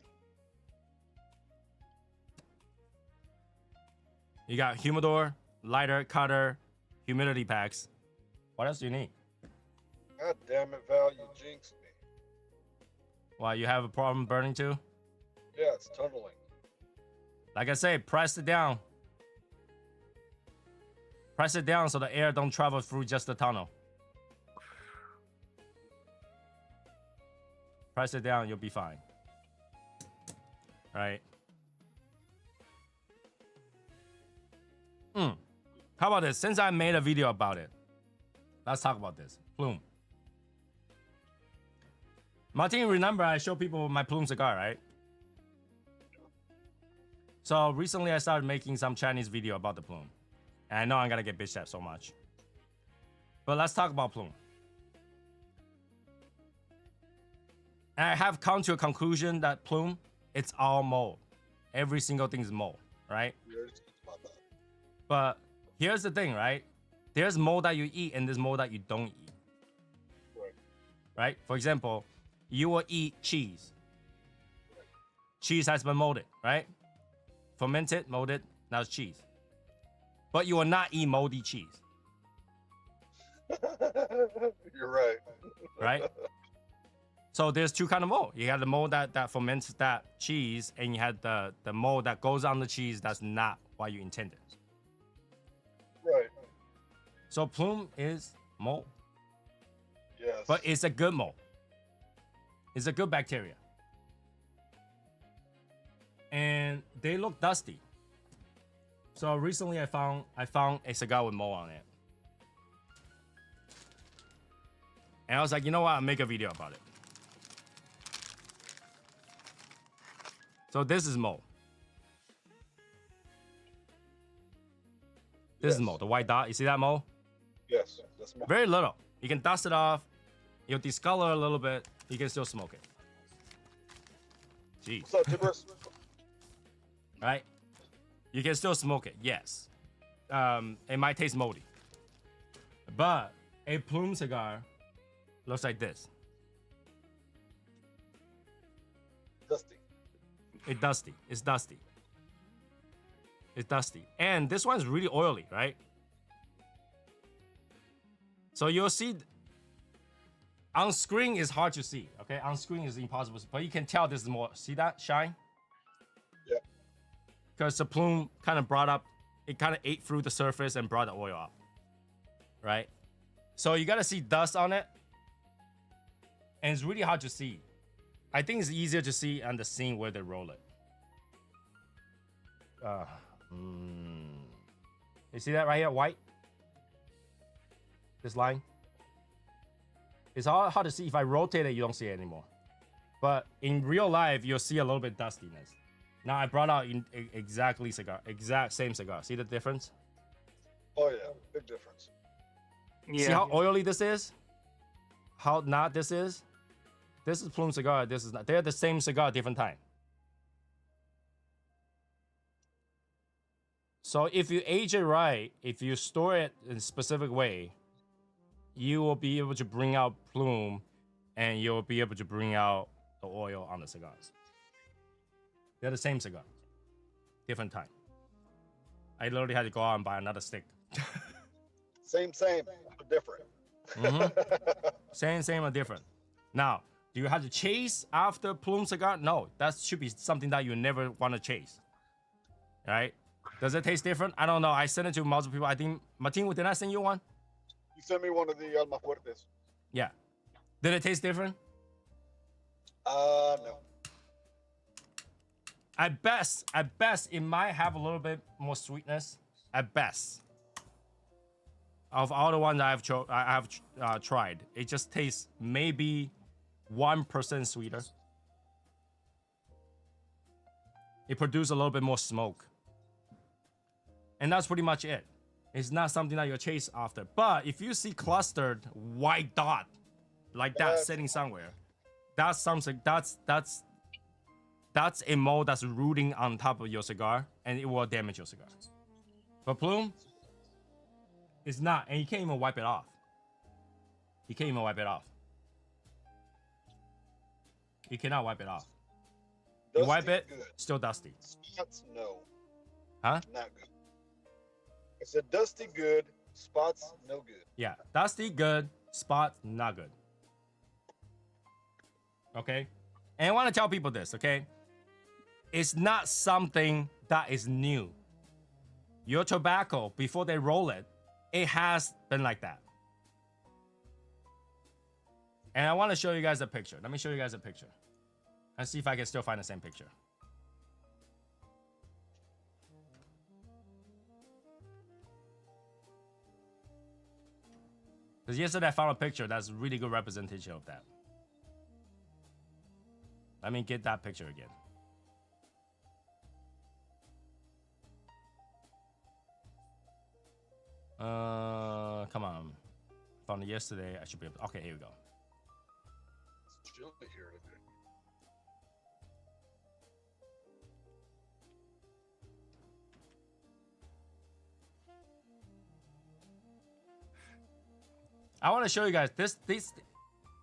You got humidor, lighter, cutter, humidity packs. What else do you need? God damn it, Val, you jinxed me. Why, you have a problem burning too? Yeah, it's tunneling. Like I say, press it down. Press it down so the air don't travel through just the tunnel. Press it down, you'll be fine. Right? How about this? Since I made a video about it, let's talk about this. Plume. Martin, remember I show people my Plume cigar, right? So recently I started making some Chinese video about the Plume. And I know I'm gonna get bitched at so much. But let's talk about Plume. And I have come to a conclusion that Plume, it's all mold. Every single thing is mold, right? We already talked about that. But here's the thing, right? There's mold that you eat and there's mold that you don't eat. Right. Right? For example, you will eat cheese. Cheese has been molded, right? Fermented, molded, now it's cheese. But you will not eat moldy cheese, You're right. right? So there's two kind of mold. You have the mold that ferments that cheese, and you have the mold that goes on the cheese that's not what you intended. Right. So Plume is mold, Yes. but it's a good mold. It's a good bacteria. And they look dusty. So recently I found a cigar with mold on it. And I was like, you know what? I'll make a video about it. So this is mold. This is Yes. mold. The white dot. You see that mold? Yes. That's more. Very little. You can dust it off. You'll discolor a little bit. You can still smoke it. Jeez. What's up, Tibbers? Right? You can still smoke it, yes. It might taste moldy. But a Plume cigar looks like this. Dusty. It's dusty. It's dusty. It's dusty. And this one's really oily, right? So you'll see On screen is hard to see. Okay, on screen is impossible, but you can tell this is more. See that shine? Yeah. Because the plume kind of brought up, it kind of ate through the surface and brought the oil up, right? So you gotta see dust on it, and it's really hard to see. I think it's easier to see on the scene where they roll it. You see that right here, white? This line? It's hard to see. If I rotate it, you don't see it anymore. But in real life, you'll see a little bit dustiness. Now I brought out exact same cigar. See the difference? Oh yeah, big difference. Yeah. See how oily this is? How not this is? This is plume cigar. This is not. They're the same cigar, different time. So if you age it right, if you store it in a specific way, you will be able to bring out plume, and you'll be able to bring out the oil on the cigars. They're the same cigar, different time. I literally had to go out and buy another stick. Same, but different. Same, or different. Now, do you have to chase after plume cigar? No, that should be something that you never want to chase. Right? Does it taste different? I don't know. I sent it to multiple people. I think, Martin, did I send you one? You sent me one of the Alma Fuertes. Yeah. Did it taste different? No. At best, it might have a little bit more sweetness. At best. Of all the ones I have tried, it just tastes maybe 1% sweeter. It produces a little bit more smoke. And that's pretty much it. It's not something that you chase after. But if you see clustered white dot like that sitting somewhere, that's something that's a mold that's rooting on top of your cigar, and it will damage your cigar. But plume, it's not, and you can't even wipe it off. You can't even wipe it off. You cannot wipe it off. You wipe it, good. still dusty. Spots, no. Huh? Not good. I said dusty good, spots no good. Yeah, dusty good, spot not good. Okay? And I want to tell people this, okay? It's not something that is new. Your tobacco, before they roll it, it has been like that. And I want to show you guys a picture. Let me show you guys a picture. And see if I can still find the same picture. Because yesterday I found a picture that's a really good representation of that. Let me get that picture again. Come on. Found it yesterday. I should be able to. Okay, here we go. It's chilly here today. I want to show you guys this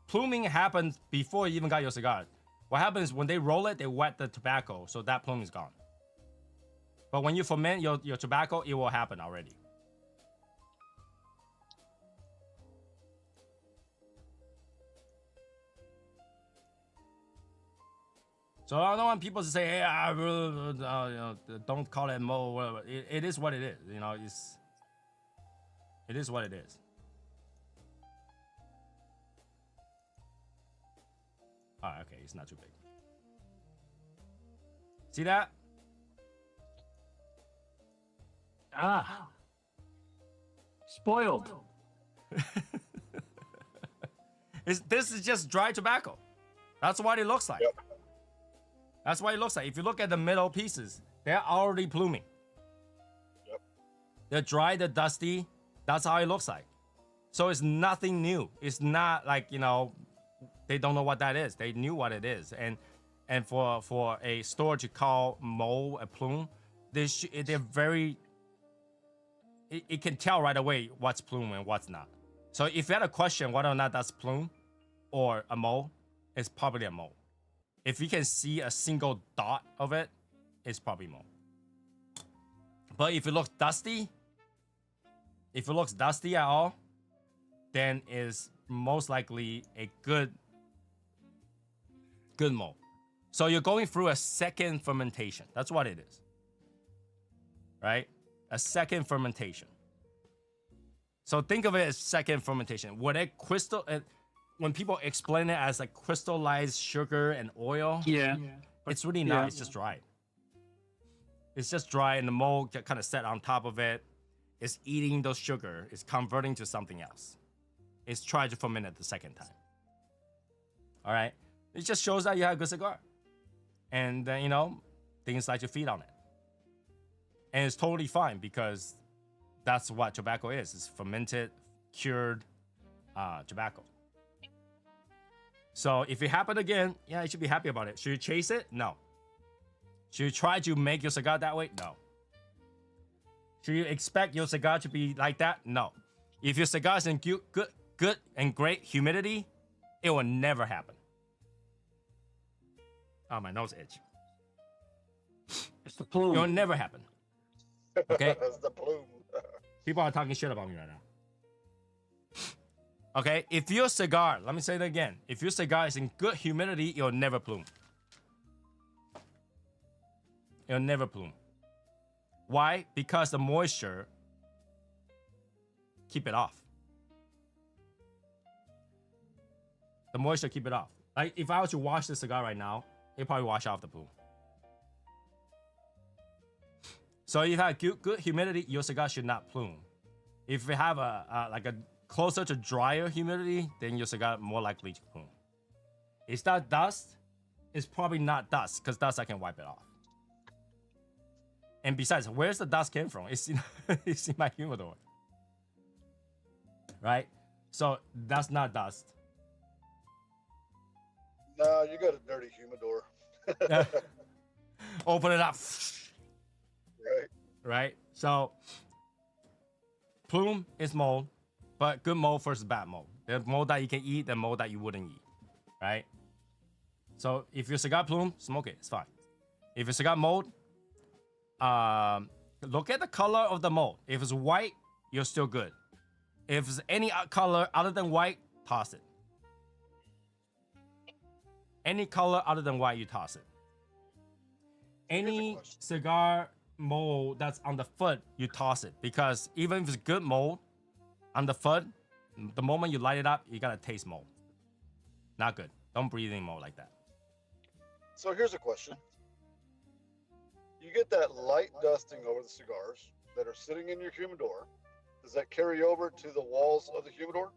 pluming happens before you even got your cigar. What happens is when they roll it, they wet the tobacco, so that plume is gone. But when you ferment your tobacco, it will happen already. So I don't want people to say, "Hey, don't call it mold." Whatever. It is what it is. You know, it is what it is. Oh, okay, it's not too big. See that? Ah. Spoiled. This is just dry tobacco. That's what it looks like. Yep. That's what it looks like. If you look at the middle pieces, they're already pluming. Yep. They're dry, they're dusty. That's how it looks like. So it's nothing new. It's not like, you know, they don't know what that is. They knew what it is. And for a store to call mold a plume, they're very... It can tell right away what's plume and what's not. So if you had a question whether or not that's plume or a mold, it's probably a mold. If you can see a single dot of it, it's probably mold. But if it looks dusty at all, then it's most likely a good mold. So you're going through a second fermentation. That's what it is. Right? A second fermentation. So think of it as second fermentation. When people explain it as like crystallized sugar and oil, Yeah. it's really not. It's just dry. It's just dry, and the mold kind of set on top of it. It's eating those sugar. It's converting to something else. It's trying to ferment it the second time. All right? It just shows that you have a good cigar. And then, things like to feed on it. And it's totally fine because that's what tobacco is. It's fermented, cured tobacco. So if it happened again, yeah, you should be happy about it. Should you chase it? No. Should you try to make your cigar that way? No. Should you expect your cigar to be like that? No. If your cigar is in good and great humidity, it will never happen. Oh, my nose itch. It's the plume. It will never happen. Okay? That's the plume. People are talking shit about me right now. Okay? If your cigar, let me say it again. If your cigar is in good humidity, it'll never plume. It'll never plume. Why? Because the moisture keep it off. The moisture keep it off. Like if I were to wash the cigar right now, it'll probably wash off the plume. So if you have good humidity, your cigar should not plume. If you have a closer to drier humidity, then your cigar more likely to plume. Is that dust? It's probably not dust, because dust I can wipe it off. And besides, where's the dust came from? It's in, it's in my humidor. Right? So that's not dust. No, you got a dirty humidor. Open it up. Right. Right? So plume is mold, but good mold versus bad mold. There's mold that you can eat, the mold that you wouldn't eat. Right? So if your cigar plume, smoke it. It's fine. If your cigar mold, look at the color of the mold. If it's white, you're still good. If it's any color other than white, toss it. Any color other than white, you toss it. Any cigar mold that's on the foot, you toss it. Because even if it's good mold on the foot, the moment you light it up, you gotta taste mold. Not good. Don't breathe in mold like that. So here's a question. You get that light dusting over the cigars that are sitting in your humidor. Does that carry over to the walls of the humidor?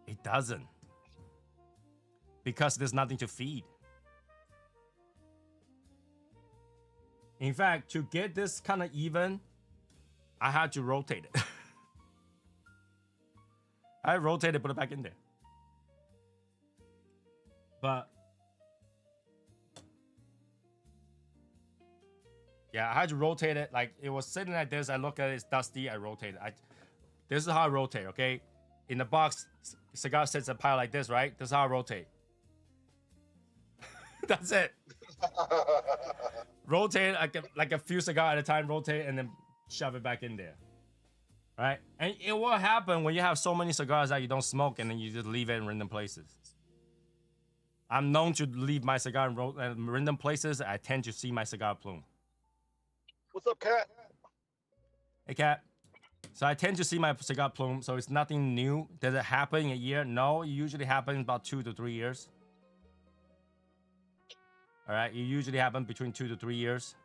It doesn't. Because there's nothing to feed. In fact, to get this kind of even, I had to rotate it. I rotated, put it back in there. But yeah, I had to rotate it. Like it was sitting like this. I look at it, it's dusty. I rotate it. This is how I rotate, okay? In the box, cigar sits a pile like this, right? This is how I rotate. That's it. Rotate like a few cigars at a time, rotate, and then shove it back in there. Right? And it will happen when you have so many cigars that you don't smoke and then you just leave it in random places. I'm known to leave my cigar in random places. I tend to see my cigar plume. What's up, Cat? Hey, Cat. So I tend to see my cigar plume, so it's nothing new. Does it happen in a year? No, it usually happens about 2 to 3 years. All right, it usually happens between 2 to 3 years.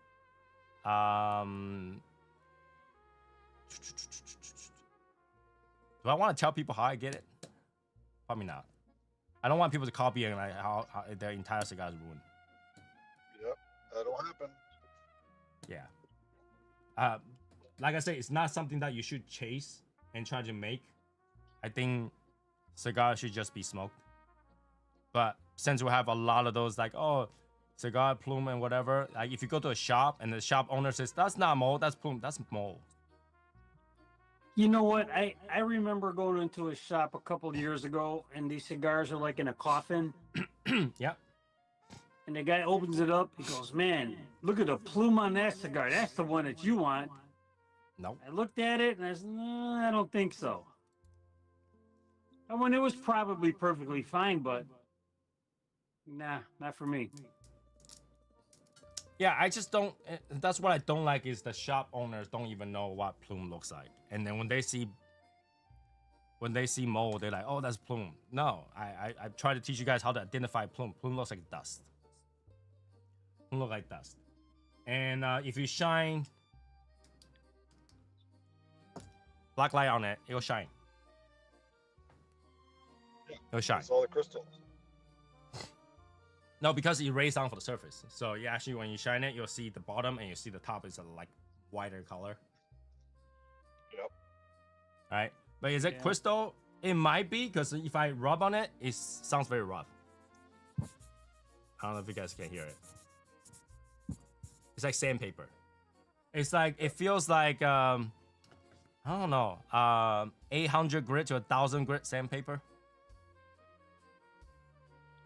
Do I want to tell people how I get it? Probably not. I don't want people to copy and like how their entire cigar is ruined. Yep, that'll happen. Yeah. Like I say, it's not something that you should chase and try to make. I think cigars should just be smoked. But since we have a lot of those, like, oh, cigar plume and whatever, like if you go to a shop and the shop owner says, that's not mold, that's plume, that's mold. You know what? I remember going into a shop a couple of years ago, and these cigars are like in a coffin. Yep. And the guy opens it up. He goes, man, look at the plume on that cigar. That's the one that you want. Nope. I looked at it, and I said, no, I don't think so. I mean, it was probably perfectly fine, but nah, not for me. Yeah, I just don't. That's what I don't like is the shop owners don't even know what plume looks like, and then when they see mold, they're like, "Oh, that's plume." No, I try to teach you guys how to identify plume. Plume looks like dust. Plume look like dust, and if you shine black light on it, it'll shine. It'll shine. It's all the crystals. No, because it rays down for the surface. So you actually, when you shine it, you'll see the bottom and you see the top is a like whiter color. Yep. Right? But is it Yeah. crystal? It might be, because if I rub on it, it sounds very rough. I don't know if you guys can hear it. It's like sandpaper. It's like, it feels like, I don't know, 800 grit to 1,000 grit sandpaper.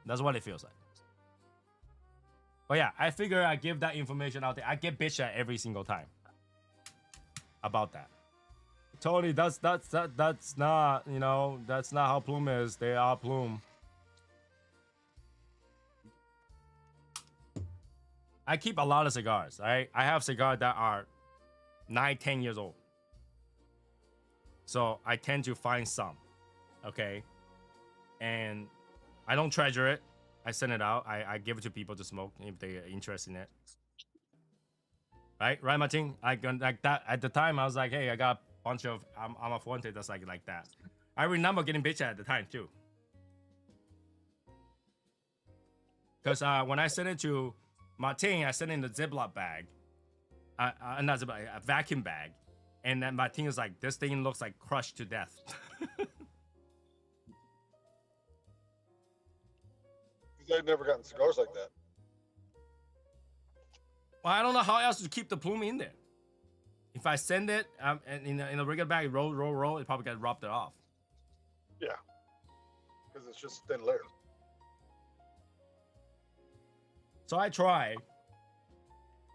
That's what it feels like. But yeah, I figure I give that information out there. I get bitched at every single time about that. Tony, that's not, you know, that's not how plume is. They are plume. I keep a lot of cigars, right? I have cigars that are 9-10 years old. So I tend to find some, okay? And I don't treasure it. I send it out. I give it to people to smoke if they're interested in it. Right, Martin? Like that at the time. I was like, hey, I got a bunch of I'm a Fuente that's like that. I remember getting bitched at the time too. Because when I sent it to Martin, I sent it in the Ziploc bag, not Ziploc, a vacuum bag, and then Martin was like, this thing looks like crushed to death. I've never gotten cigars like that. Well, I don't know how else to keep the plume in there. If I send it and in a regular bag, roll, it probably got rubbed it off. Yeah. Because it's just a thin layer. So I tried.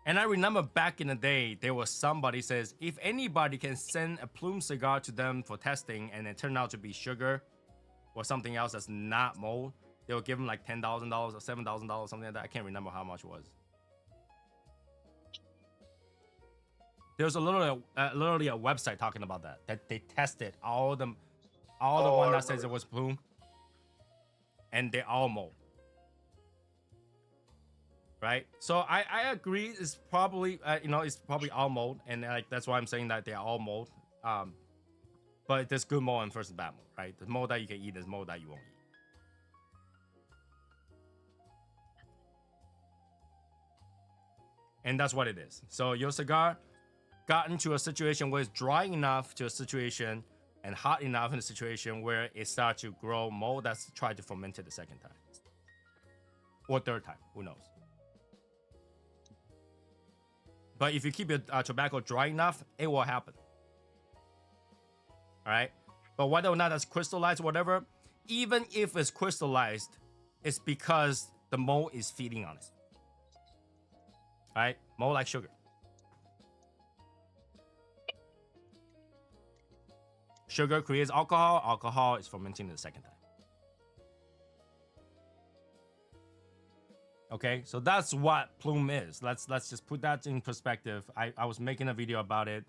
And I remember back in the day, there was somebody says, if anybody can send a plume cigar to them for testing and it turned out to be sugar or something else that's not mold, they will give them like $10,000 or $7,000, something like that. I can't remember how much it was. There's literally a website talking about that they tested all the one that says it was plume, and they all mold. Right? So I agree. It's probably it's probably all mold, and like that's why I'm saying that they're all mold. But there's good mold and versus bad mold, right? The mold that you can eat, there's mold that you won't eat. And that's what it is. So your cigar got into a situation where it's dry enough to a situation and hot enough in a situation where it starts to grow mold that's tried to ferment it the second time. Or third time, who knows? But if you keep your tobacco dry enough, it will happen. All right? But whether or not that's crystallized or whatever, even if it's crystallized, it's because the mold is feeding on it. All right? Mold like sugar. Sugar creates alcohol. Alcohol is fermenting the second time. Okay, so that's what plume is. Let's just put that in perspective. I was making a video about it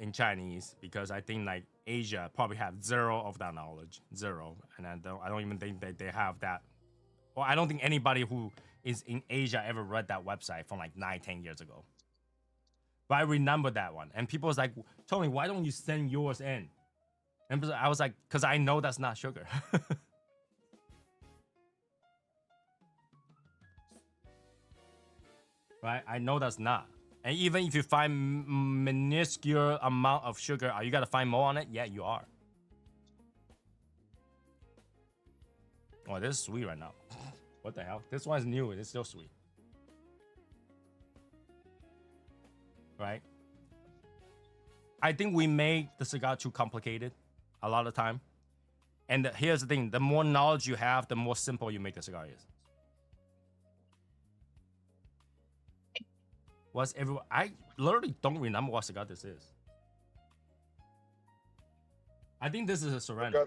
in Chinese because I think like Asia probably have zero of that knowledge, zero, and I don't even think that they have that. Well, I don't think anybody who is in Asia ever read that website from like 9-10 years ago. But I remember that one, and people was like, Tony, why don't you send yours in? And I was like, because I know that's not sugar. Right? I know that's not. And even if you find minuscule amount of sugar, are you gotta find more on it? Yeah, you are. Oh, this is sweet right now. What the hell? This one's new and it's still sweet. Right? I think we make the cigar too complicated a lot of time. And here's the thing, the more knowledge you have, the more simple you make the cigar is. I literally don't remember what cigar this is. I think this is a Serrano.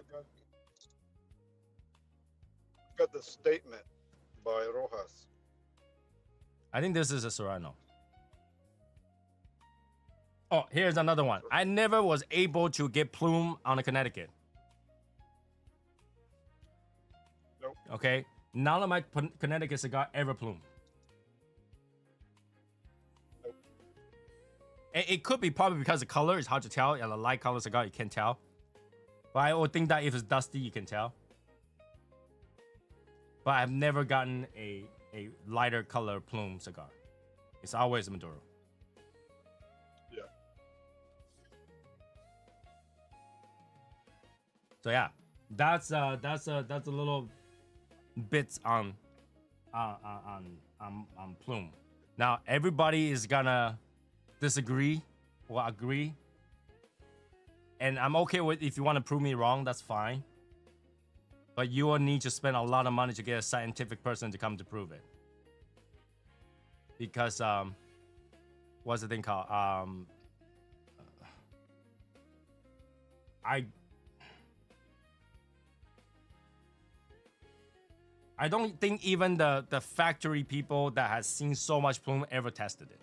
about the statement by Rojas? I think this is a Serrano. Oh, here's another one. I never was able to get plume on a Connecticut. Nope. Okay, none of my Connecticut cigar ever plume. Nope. It could be probably because the color is hard to tell. And a light color cigar, you can't tell. But I would think that if it's dusty, you can tell. But I've never gotten a lighter color plume cigar. It's always a Maduro. Yeah. So yeah, that's a little bits on plume. Now everybody is gonna disagree or agree, and I'm okay with if you want to prove me wrong, that's fine. But you will need to spend a lot of money to get a scientific person to come to prove it. Because what's the thing called? I don't think even the factory people that has seen so much plume ever tested it.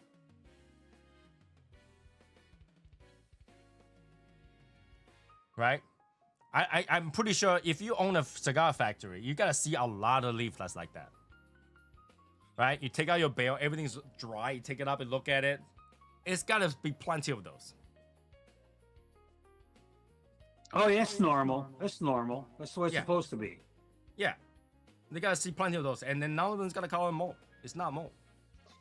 Right? I'm pretty sure if you own a cigar factory, you gotta see a lot of leaflets like that. Right? You take out your bale, everything's dry, you take it up and look at it. It's gotta be plenty of those. Oh, yeah, that's normal. That's normal. That's the way it's Yeah. supposed to be. Yeah. They gotta see plenty of those. And then none of them's gonna call it mold. It's not mold.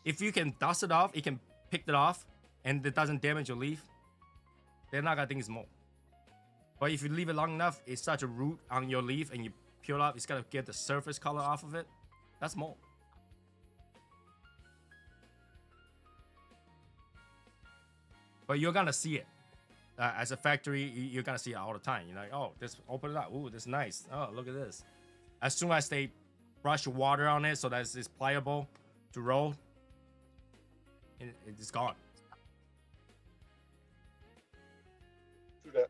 If you can dust it off, you can pick it off, and it doesn't damage your leaf, they're not gonna think it's mold. But if you leave it long enough, it starts to root on your leaf and you peel it off, it's gonna get the surface color off of it. That's mold. But you're gonna see it. As a factory, you're gonna see it all the time. You're like, oh, this, open it up. Ooh, this is nice. Oh, look at this. As soon as they brush water on it so that it's pliable to roll, it's gone. True that.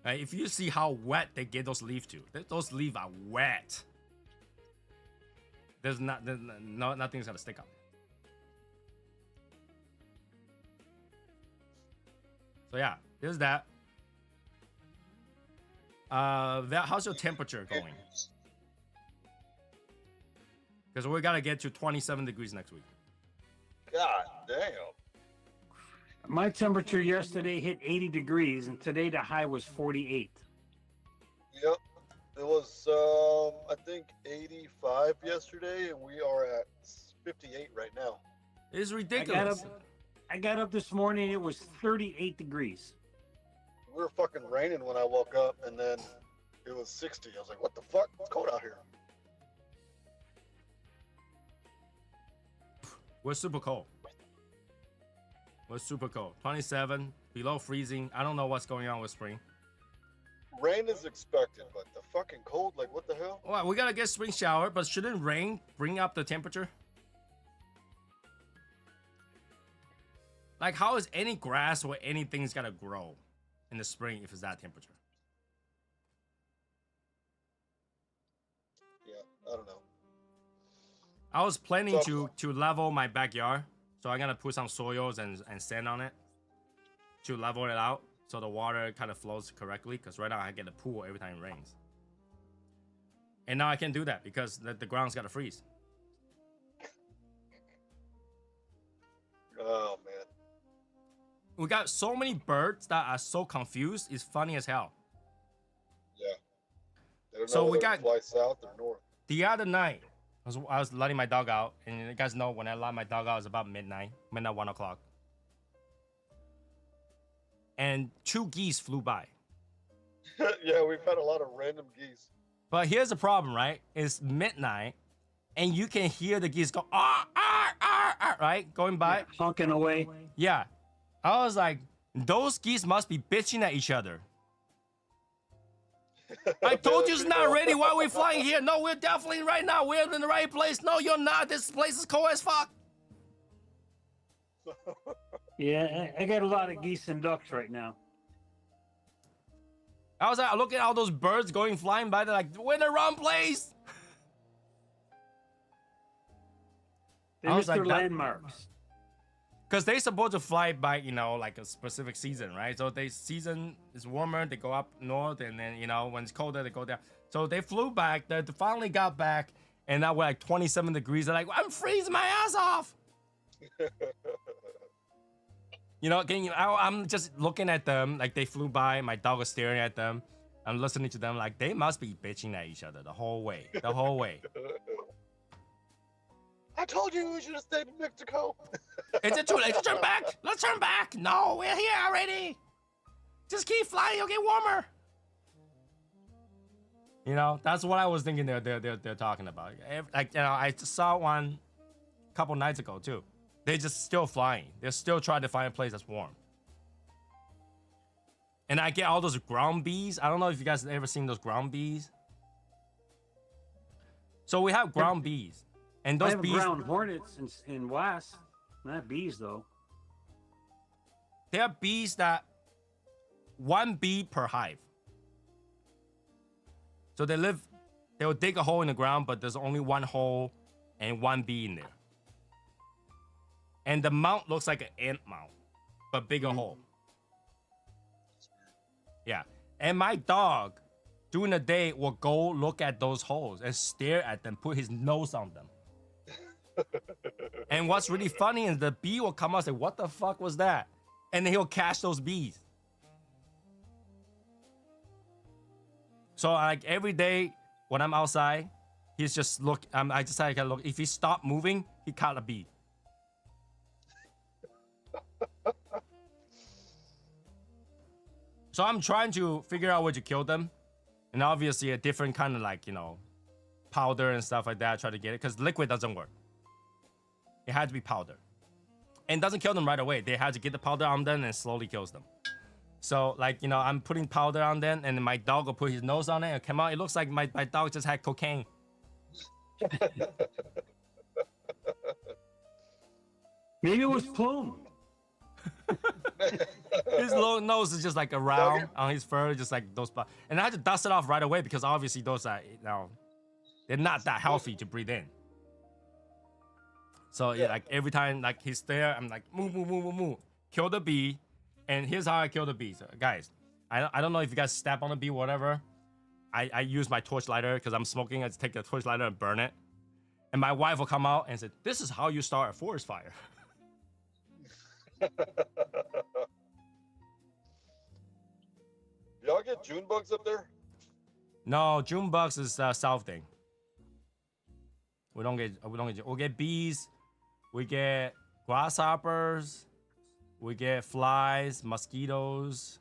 If you see how wet they get those leaves to, those leaves are wet. There's nothing's gonna stick up. So yeah, there's that. How's your temperature going? Because we gotta get to 27 degrees next week. God damn. My temperature yesterday hit 80 degrees, and today the high was 48. Yep. It was, I think 85 yesterday, and we are at 58 right now. It's ridiculous. I got up this morning, it was 38 degrees. We were fucking raining when I woke up, and then it was 60. I was like, what the fuck? It's cold out here. We're super cold. We're super cold. 27, below freezing. I don't know what's going on with spring. Rain is expected, but the fucking cold, like, what the hell? Well, we gotta get spring shower, but shouldn't rain bring up the temperature? Like, how is any grass or anything's gonna grow in the spring if it's that temperature? Yeah, I don't know. I was planning to level my backyard, so I'm gonna put some soils and sand on it to level it out so the water kind of flows correctly, because right now I get a pool every time it rains. And now I can't do that because the ground's gotta freeze. Oh, man. We got so many birds that are so confused. It's funny as hell. Yeah. They don't know So we whether to got- fly south or north. The other night, I was letting my dog out, and you guys know when I let my dog out, it's about midnight, 1 o'clock. And 2 geese flew by. Yeah, we've had a lot of random geese. But here's the problem, right? It's midnight, and you can hear the geese go, ah, ah, ah, ah, right? Going by. Honking away. Yeah. I was like, those geese must be bitching at each other. I told you it's not ready. Why are we flying here? No, we're definitely right now. We're in the right place. No, you're not. This place is cold as fuck. Yeah, I got a lot of geese and ducks right now. I was like, look at all those birds going flying by. They're like, we're in the wrong place. They I was missed like, their that- landmarks. Because they're supposed to fly by, you know, like a specific season, right? So they season is warmer, they go up north, and then, you know, when it's colder, they go down. So they flew back, they finally got back, and now we're like 27 degrees. They're like, I'm freezing my ass off. You know, I'm just looking at them like they flew by. My dog was staring at them. I'm listening to them like they must be bitching at each other the whole way. The whole way. I told you we should have stayed in Mexico. Is it too late to turn back? Let's turn back. No, we're here already. Just keep flying. You'll get warmer. You know, that's what I was thinking. They're talking about. Like, you know, I just saw one a couple nights ago too. They're just still flying. They're still trying to find a place that's warm. And I get all those ground bees. I don't know if you guys have ever seen those ground bees. So we have ground bees, and I those have bees. ground hornets in West. Not bees though. There are bees that one bee per hive. So they will dig a hole in the ground, but there's only one hole and one bee in there. And the mount looks like an ant mount, but bigger hole. Yeah. And my dog, during the day, will go look at those holes and stare at them, put his nose on them. And what's really funny is the bee will come out and say, what the fuck was that? And then he'll catch those bees. So like every day when I'm outside, he's just I just like look. If he stop moving, he caught a bee. So I'm trying to figure out where to kill them, and obviously a different kind of like, you know, powder and stuff like that. I try to get it because liquid doesn't work. It had to be powder, and doesn't kill them right away. They had to get the powder on them and it slowly kills them. So like, you know, I'm putting powder on them, and then my dog will put his nose on it and come out. It looks like my dog just had cocaine. Maybe it was Plume. His little nose is just like around on his fur, just like those spots. And I had to dust it off right away because obviously those are, you know, they're not that healthy to breathe in. So yeah, like every time like he's there, I'm like move, kill the bee. And here's how I kill the bees, guys. I don't know if you guys step on the bee, whatever. I use my torch lighter because I'm smoking. I just take the torch lighter and burn it. And my wife will come out and say, "This is how you start a forest fire." Y'all get June bugs up there? No, June bugs is south thing. We get bees, we get grasshoppers, we get flies, mosquitoes,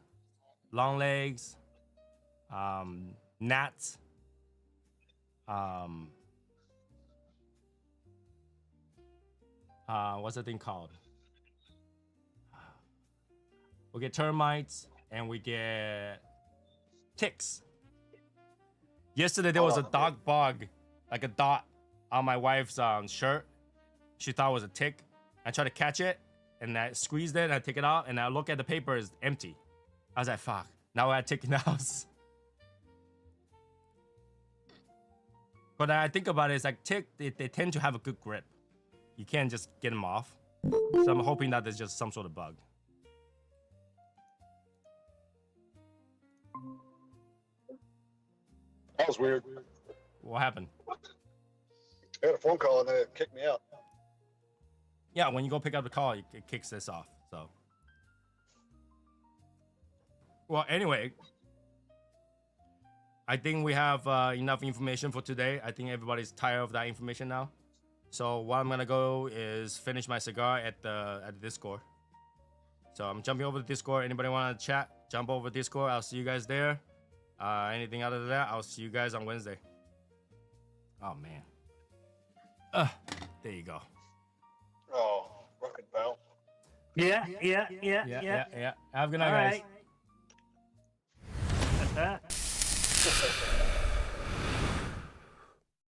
long legs, gnats, what's that thing called? We get termites and we get ticks. Yesterday there was a dog bug, like a dot on my wife's shirt. She thought it was a tick. I tried to catch it and I squeezed it and I take it out and I look at the paper, it's empty. I was like, fuck, now I had tick in the house. But I think about it, it's like tick, they tend to have a good grip. You can't just get them off. So I'm hoping that there's just some sort of bug. That was weird. What happened? I had a phone call and then it kicked me out. Yeah, when you go pick up the call, it kicks this off. So, well, anyway, I think we have enough information for today. I think everybody's tired of that information now. So what I'm gonna go is finish my cigar at the Discord. So I'm jumping over to Discord. Anybody want to chat? Jump over Discord. I'll see you guys there. Anything other than that, I'll see you guys on Wednesday. Oh man. There you go. Oh, fucking bell. Yeah. Have a good night, All guys. right.